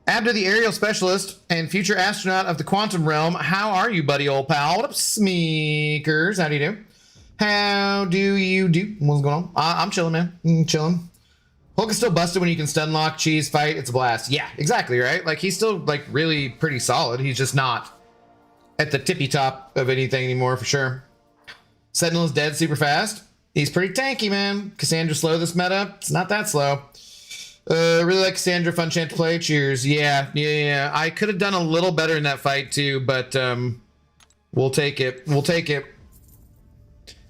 A: Abda, the aerial specialist and future astronaut of the quantum realm. How are you, buddy, old pal? What up, Smeekers? How do you do? How do you do? What's going on? I'm chilling, man. Chilling. Hulk is still busted when you can stun lock, cheese, fight. It's a blast. Yeah, exactly, right? Like, he's still, like, really pretty solid. He's just not at the tippy top of anything anymore, for sure. Sentinel is dead super fast. He's pretty tanky, man. Cassandra slow this meta. It's not that slow. Really like Cassandra. Fun chant to play. Cheers. Yeah. I could have done a little better in that fight too, but we'll take it. We'll take it.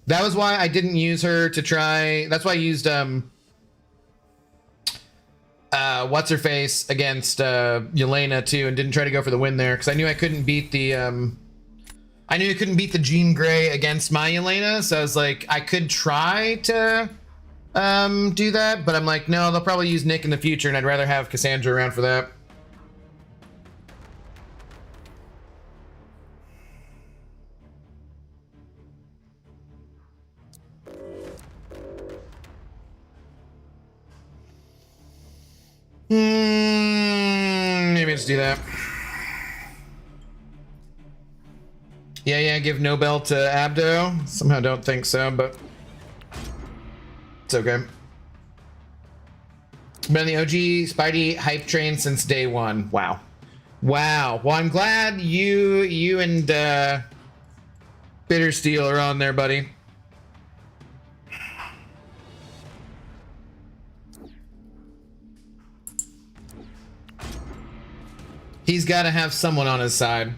A: That was why I didn't use her to try. That's why I used what's her face against Yelena too, and didn't try to go for the win there because I knew I couldn't beat the Jean Grey against my Yelena. So I was like, I could try to do that, but I'm like, no, they'll probably use Nick in the future, and I'd rather have Cassandra around for that. Maybe let's do that. Yeah, give Nobel to Abdo. Somehow don't think so, but it's okay. Been on the OG Spidey hype train since day one. Wow. Well, I'm glad you and Bitter Steel are on there, buddy. He's got to have someone on his side.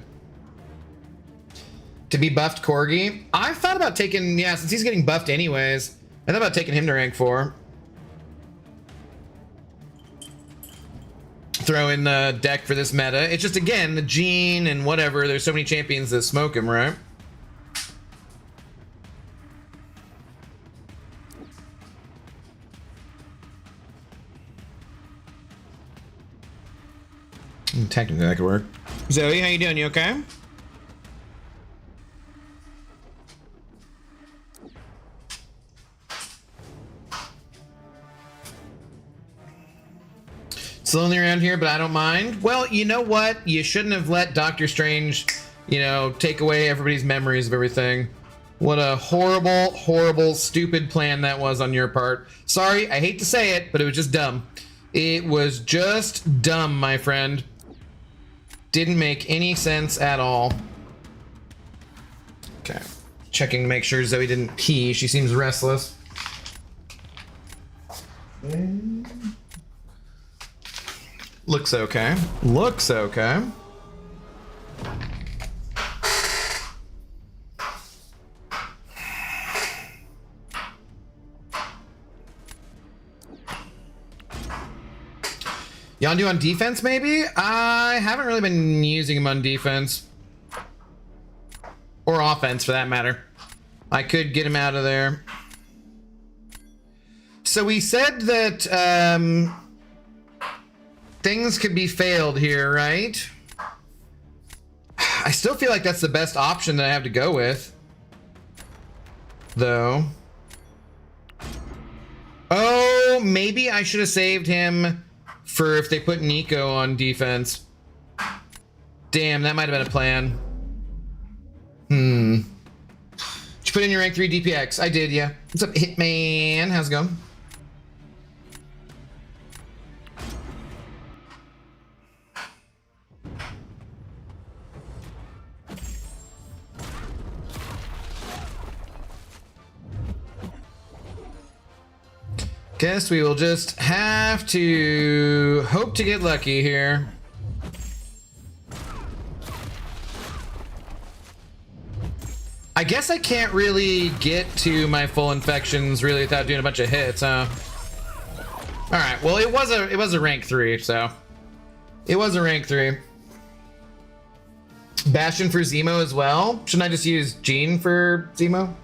A: To be buffed Corgi? I thought about taking, since he's getting buffed anyways, I thought about taking him to rank 4. Throw in the deck for this meta. It's just, again, the Jean and whatever. There's so many champions that smoke him, right? Technically, that could work. Zoe, how you doing? You okay? It's lonely around here, but I don't mind. Well, you know what? You shouldn't have let Doctor Strange, take away everybody's memories of everything. What a horrible, horrible, stupid plan that was on your part. Sorry, I hate to say it, but it was just dumb. It was just dumb, my friend. Didn't make any sense at all. Okay. Checking to make sure Zoe didn't pee. She seems restless. Looks okay. Looks okay. Yondu on defense, maybe? I haven't really been using him on defense. Or offense, for that matter. I could get him out of there. So we said that things could be failed here, right? I still feel like that's the best option that I have to go with. Though. Oh, maybe I should have saved him for if they put Nico on defense. Damn, that might have been a plan. Did you put in your rank 3 DPX? I did, yeah. What's up, Hitman? How's it going? Guess we will just have to hope to get lucky here. I guess I can't really get to my full infections really without doing a bunch of hits, huh? All right, well, it was a rank 3, so it was a rank 3. Bastion for Zemo as well. Shouldn't I just use Jean for Zemo?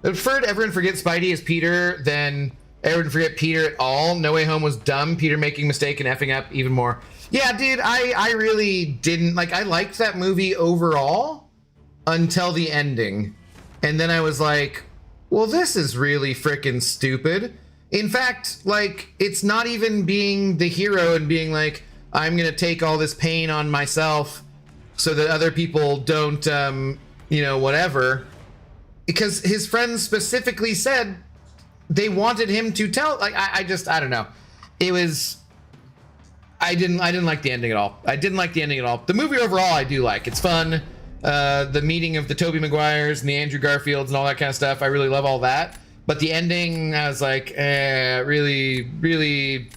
A: I preferred everyone forget Spidey as Peter than everyone forget Peter at all. No Way Home was dumb. Peter making mistake and effing up even more. Yeah, dude, I really didn't like. I liked that movie overall until the ending, and then I was like, well, this is really freaking stupid. In fact, like, it's not even being the hero and being like, I'm gonna take all this pain on myself so that other people don't you know, whatever, because his friends specifically said they wanted him to tell. Like, I don't know. It was, I didn't like the ending at all. I didn't like the ending at all. The movie overall I do like. It's fun. The meeting of the Tobey Maguires and the Andrew Garfields and all that kind of stuff. I really love all that. But the ending, I was like, really, really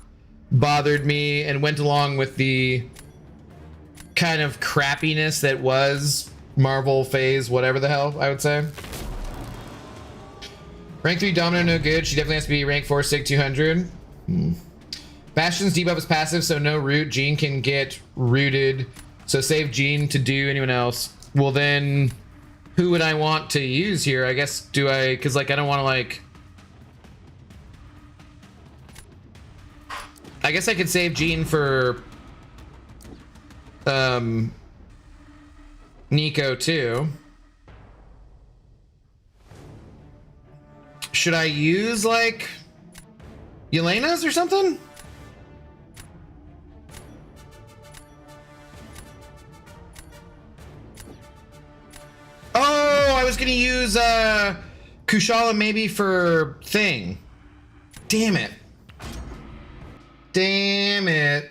A: bothered me and went along with the kind of crappiness that was Marvel phase, whatever the hell, I would say. Rank 3 Domino, no good. She definitely has to be rank 4 Sig 200. Bastion's debuff is passive, so no root. Jean can get rooted. So save Jean to do anyone else. Well, then who would I want to use here? I guess, do I, because like I don't want to like, I guess I could save Jean for Nico too. Should I use like Yelena's or something? Oh, I was gonna use Kushala maybe for Thing. Damn it. Damn it.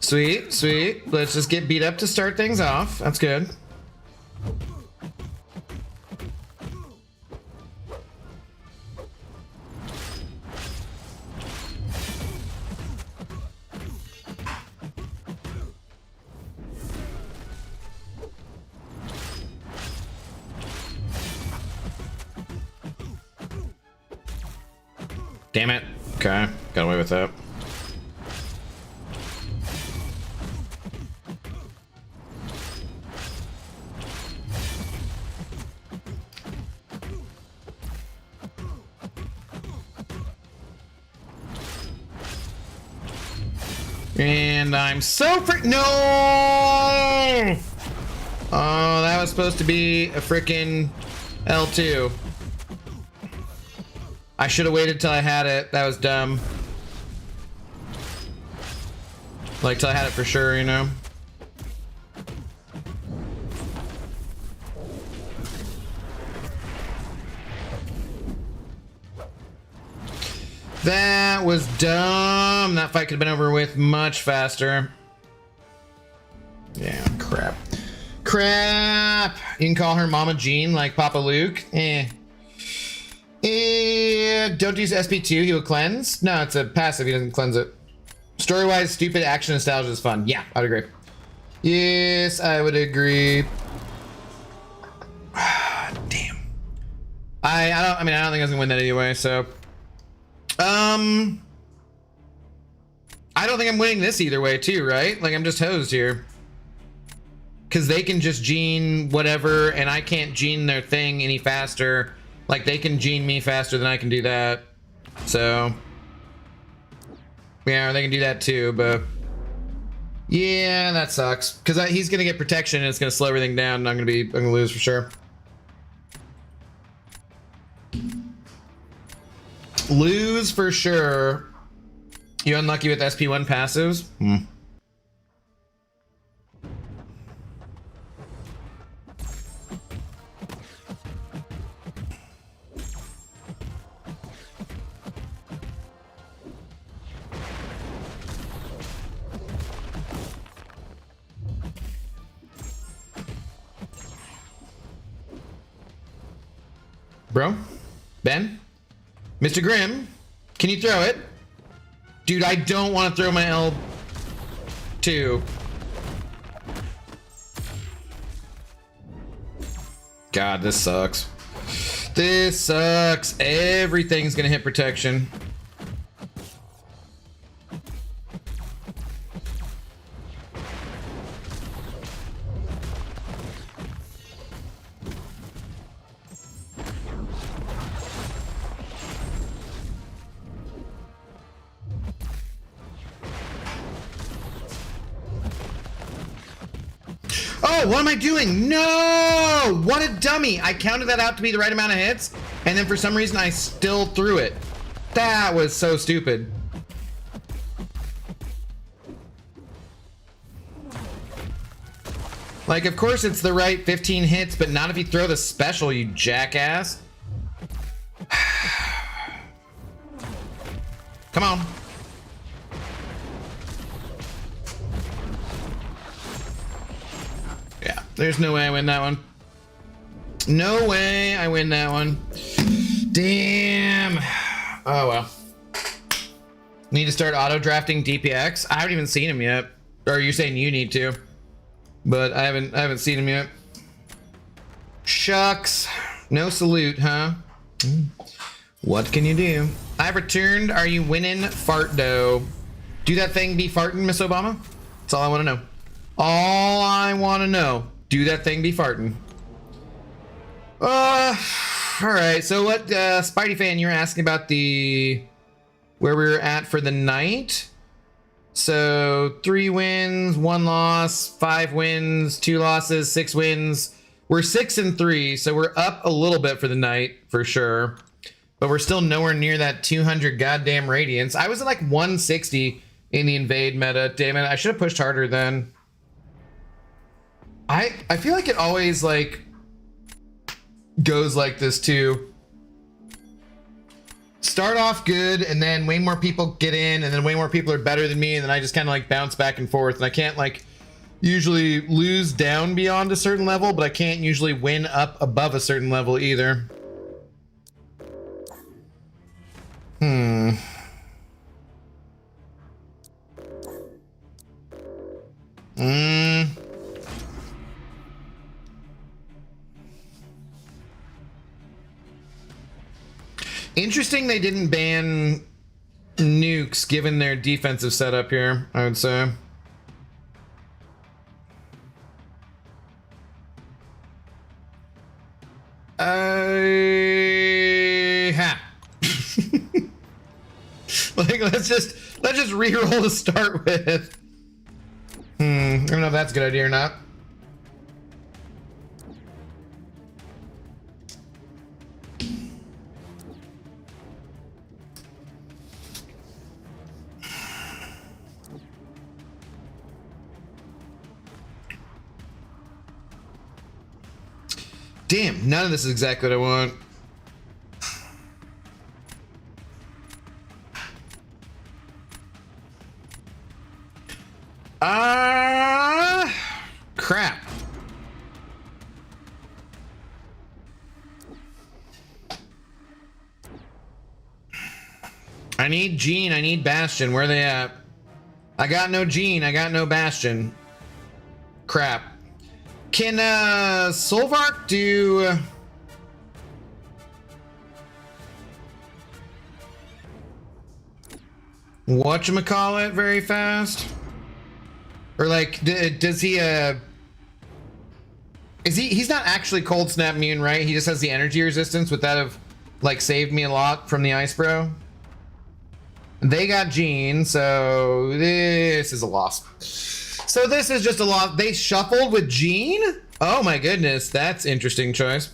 A: Sweet, sweet. Let's just get beat up to start things off. That's good. Damn it. Okay, got away with that. And I'm so no! Oh, that was supposed to be a freaking L2. I should have waited till I had it. That was dumb. Like, till I had it for sure, you know? That was dumb. That fight could have been over with much faster. Yeah, crap. Crap! You can call her Mama Jean like Papa Luke. Don't use SP2, he will cleanse. No, it's a passive, he doesn't cleanse it. Story-wise, stupid, action nostalgia is fun. Yeah, I'd agree. Yes, I would agree. Damn. I mean, I don't think I was gonna win that anyway, so. I don't think I'm winning this either way too, right? Like, I'm just hosed here. Because they can just gene whatever, and I can't gene their thing any faster. Like, they can gene me faster than I can do that. So. Yeah, they can do that too, but. Yeah, that sucks. Because he's going to get protection, and it's going to slow everything down, and I'm going to lose for sure. Lose for sure. You unlucky with SP1 passives? Bro? Ben? Mr. Grimm? Can you throw it? Dude, I don't want to throw my L2. God, this sucks. This sucks. Everything's gonna hit protection. Oh, what am I doing? No! What a dummy! I counted that out to be the right amount of hits, and then for some reason I still threw it. That was so stupid. Like, of course it's the right 15 hits, but not if you throw the special, you jackass. Come on. Yeah, there's no way I win that one. No way I win that one. Damn. Oh well. Need to start auto drafting DPX. I haven't even seen him yet. Or you're saying you need to, but I haven't seen him yet. Shucks. No salute, huh? What can you do? I've returned. Are you winning? Fart dough. Do that thing be farting, Miss Obama? That's all I want to know. All I want to know. Do that thing be farting? All right. So what, Spidey fan, you're asking about the where we were at for the night. So 3 wins, 1 loss, 5 wins, 2 losses, 6 wins. We're 6-3, so we're up a little bit for the night for sure. But we're still nowhere near that 200 goddamn Radiance. I was at like 160 in the invade meta. Damn it, I should have pushed harder then. I feel like it always like goes like this too. Start off good, and then way more people get in, and then way more people are better than me, and then I just kind of like bounce back and forth, and I can't like usually lose down beyond a certain level, but I can't usually win up above a certain level either. Interesting they didn't ban nukes given their defensive setup here, I would say. Like, let's just reroll to start with. I don't know if that's a good idea or not. Damn, none of this is exactly what I want. Crap. I need Gene, I need Bastion. Where are they at? I got no Gene, I got no Bastion. Crap. Can Solvark do whatchamacallit very fast? Or like, does he, he's not actually cold snap immune, right? He just has the energy resistance. Would that have like saved me a lot from the ice bro? They got Jean, so this is a loss. So this is just a loss. They shuffled with Jean? Oh my goodness, that's interesting choice.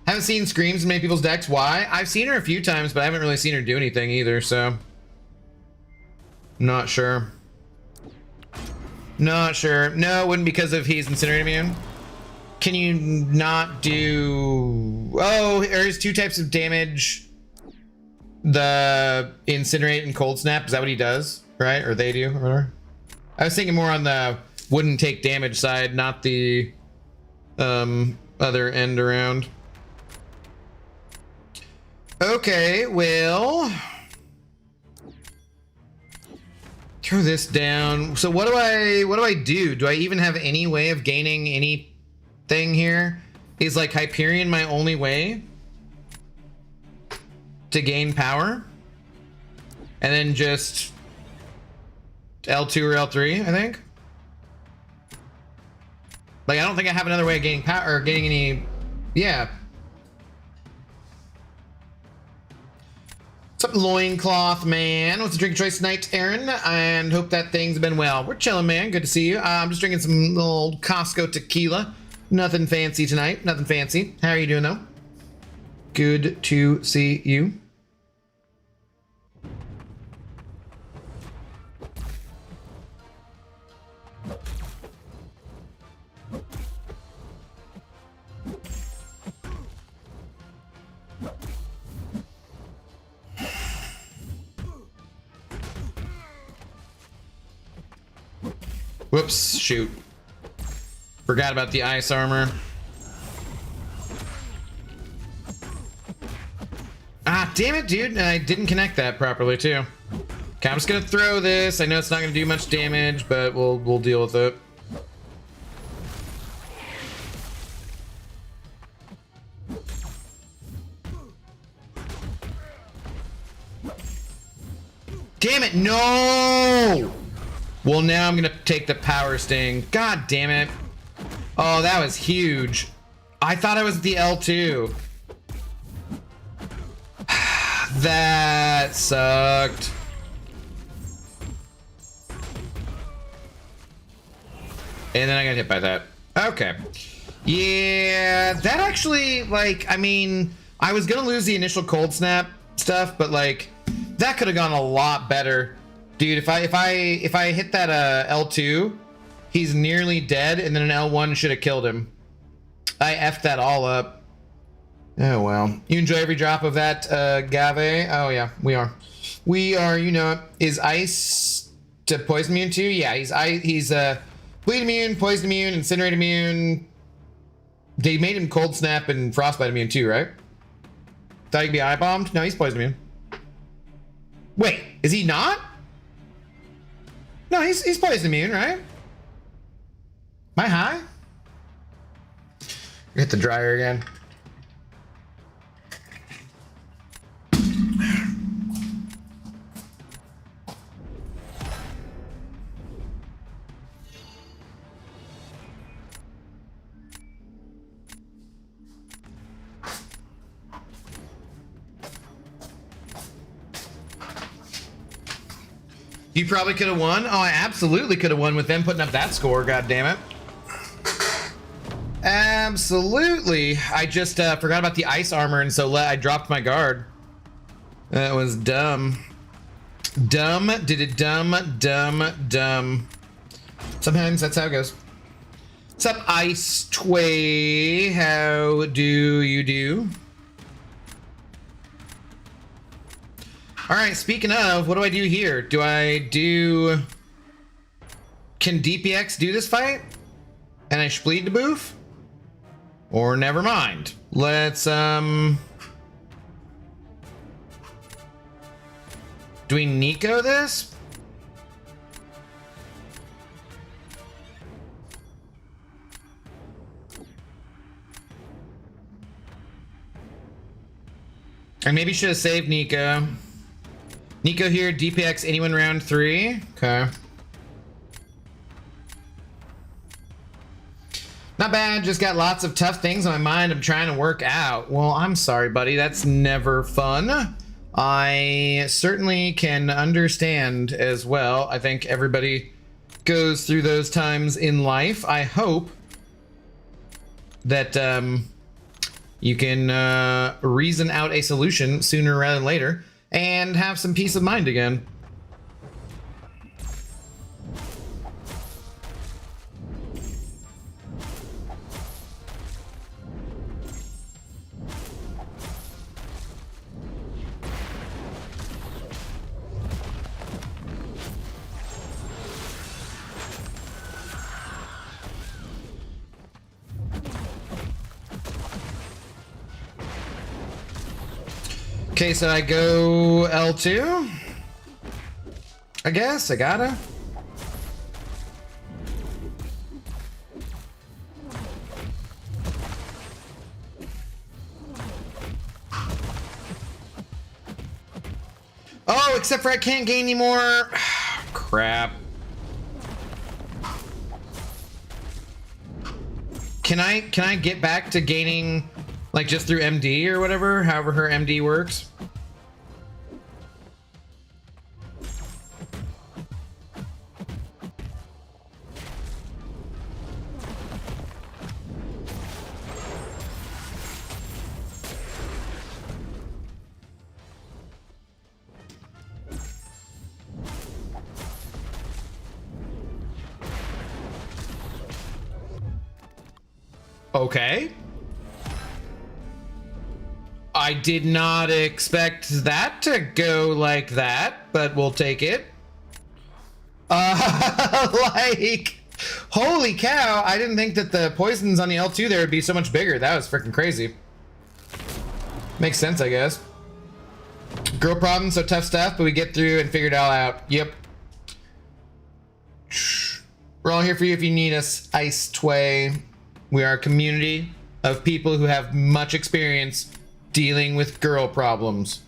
A: Haven't seen Screams in many people's decks. Why? I've seen her a few times, but I haven't really seen her do anything either, so. Not sure. Not sure. No, it wouldn't because of he's Incinerate immune. Can you not do... Oh, there's two types of damage. The Incinerate and Cold Snap. Is that what he does? Right? Or they do? Or whatever. I was thinking more on the wouldn't take damage side, not the other end around. Okay, well... Throw this down. So what do I do? Do I even have any way of gaining anything here? Is like Hyperion my only way to gain power? And then just L2 or L3, I think. Like I don't think I have another way of gaining power or getting any. Yeah. What's up, loincloth man? What's the drink choice tonight, Aaron? And hope that thing's been well. We're chilling, man. Good to see you. I'm just drinking some little Costco tequila. Nothing fancy tonight. Nothing fancy. How are you doing, though? Good to see you. Whoops, shoot. Forgot about the ice armor. Ah, damn it, dude. I didn't connect that properly, too. Okay, I'm just gonna throw this. I know it's not gonna do much damage, but we'll deal with it. Damn it, no! Well, now I'm gonna take the power sting. God damn it. Oh, that was huge. I thought I was at the L2. That sucked. And then I got hit by that. Okay. Yeah, that actually, like, I mean, I was gonna lose the initial cold snap stuff, but like, that could have gone a lot better. Dude, if I hit that L2, he's nearly dead, and then an L1 should have killed him. I effed that all up. Oh well. You enjoy every drop of that, Gave? Oh yeah, we are. We are, you know, is ice to poison immune too? Yeah, he's bleed immune, poison immune, incinerate immune. They made him cold snap and frostbite immune too, right? Thought he could be eye bombed? No, he's poison immune. Wait, is he not? No, he's poison immune, right? Am I high? Hit the dryer again. You probably could have won. Oh, I absolutely could have won with them putting up that score. God damn it. Absolutely. I just forgot about the ice armor, and so I dropped my guard. That was dumb. Dumb. Did it dumb. Sometimes that's how it goes. What's up, Ice Tway? How do you do? All right, speaking of, what do I do here? Can DPX do this fight? And I spleed the boof? Or never mind. Let's, do we Nico this? I maybe should have saved Nico. Nico here, DPX anyone round 3. Okay. Not bad, just got lots of tough things on my mind I'm trying to work out. Well, I'm sorry, buddy. That's never fun. I certainly can understand as well. I think everybody goes through those times in life. I hope that you can reason out a solution sooner rather than later and have some peace of mind again. Okay, so I go L2. I guess I gotta. Oh, except for I can't gain anymore. Crap. Can I get back to gaining like just through MD or whatever, however her MD works? Okay. I did not expect that to go like that, but we'll take it. Like, holy cow, I didn't think that the poisons on the L2 there would be so much bigger. That was freaking crazy. Makes sense, I guess. Girl problems, so tough stuff, but we get through and figure it all out. Yep. We're all here for you if you need us, Ice Tway. We are a community of people who have much experience dealing with girl problems.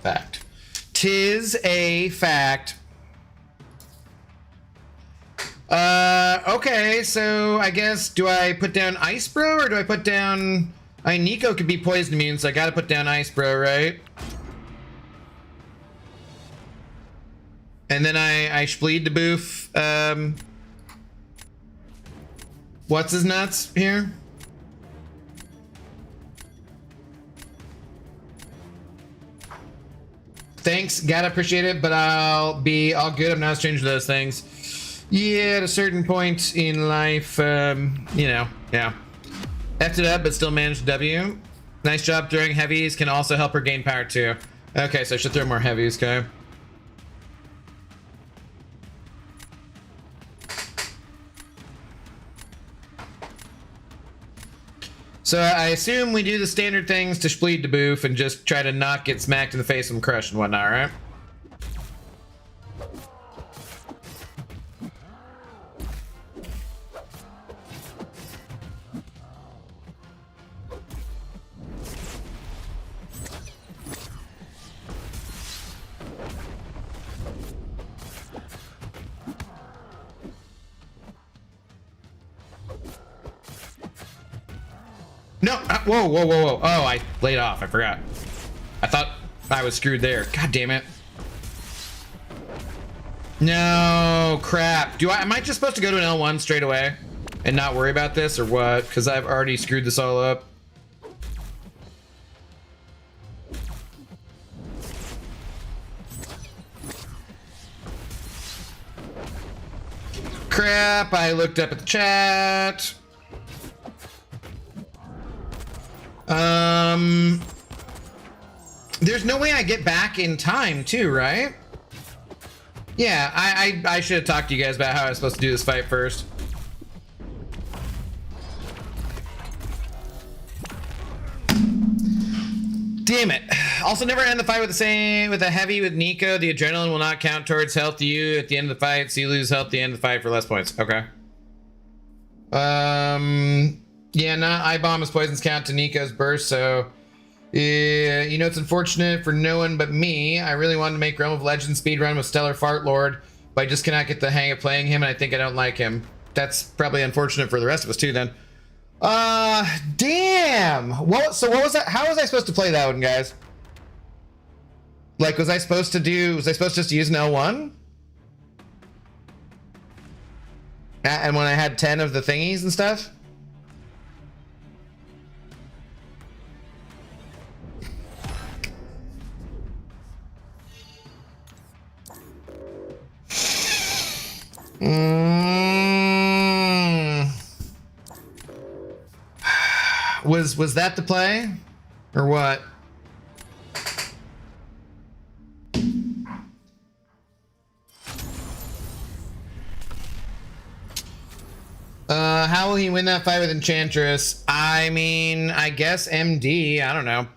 A: Fact. 'Tis a fact. Okay, so I guess, do I put down Ice Bro or do I put down... Nico could be poison immune, so I gotta put down Ice Bro, right? And then I spleed the boof. What's his nuts here? Thanks, gotta appreciate it, but I'll be all good. I'm not a stranger to those things. Yeah, at a certain point in life, you know, yeah. F'd it up, but still managed W. Nice job throwing heavies. Can also help her gain power too. Okay, so I should throw more heavies, okay? So I assume we do the standard things to spleed the boof and just try to not get smacked in the face and crushed and whatnot, right? No, whoa, whoa, whoa, whoa. Oh, I laid off, I forgot. I thought I was screwed there. God damn it. No, crap. Am I just supposed to go to an L1 straight away and not worry about this or what? Because I've already screwed this all up. Crap, I looked up at the chat. There's no way I get back in time too, right? Yeah, I should have talked to you guys about how I was supposed to do this fight first. Damn it. Also, never end the fight with a heavy with Nico. The adrenaline will not count towards health to you at the end of the fight, so you lose health at the end of the fight for less points. Okay. Yeah, not I-bomb as poisons count to Nico's burst, so You know, it's unfortunate for no one but me. I really wanted to make Realm of Legends speedrun with Stellar Fart Lord, but I just cannot get the hang of playing him, and I think I don't like him. That's probably unfortunate for the rest of us too then. Damn! So what was that? How was I supposed to play that one, guys? Like, was I supposed to just use an L1? And when I had 10 of the thingies and stuff? Was that the play? Or what? How will he win that fight with Enchantress? I mean, I guess MD, I don't know.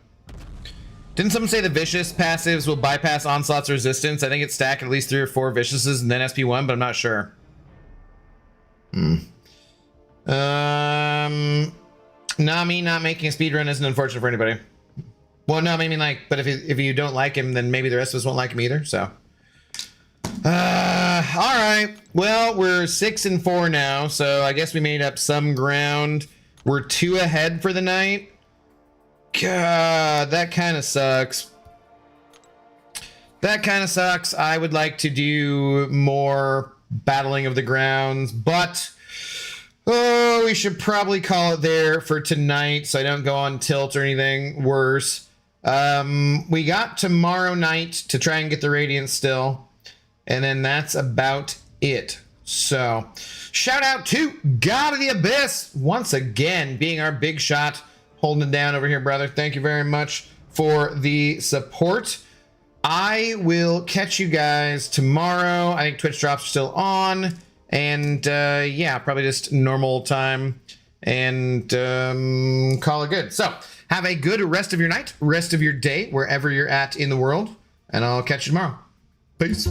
A: Didn't someone say the Vicious passives will bypass Onslaught's resistance? I think it's stacked at least 3 or 4 Viciouses and then SP1, but I'm not sure. Nami not making a speedrun isn't unfortunate for anybody. Well, no, I mean, like, but if you don't like him, then maybe the rest of us won't like him either, so. All right. Well, we're 6-4 now, so I guess we made up some ground. We're 2 ahead for the night. God, that kind of sucks. That kind of sucks. I would like to do more battling of the grounds, but oh, we should probably call it there for tonight so I don't go on tilt or anything worse. We got tomorrow night to try and get the Radiance still, and then that's about it. So shout out to God of the Abyss once again being our big shot, holding it down over here, brother. Thank you very much for the support. I will catch you guys tomorrow. I think Twitch drops are still on, and yeah, probably just normal time, and call it good. So have a good rest of your night, rest of your day, wherever you're at in the world, and I'll catch you tomorrow. Peace.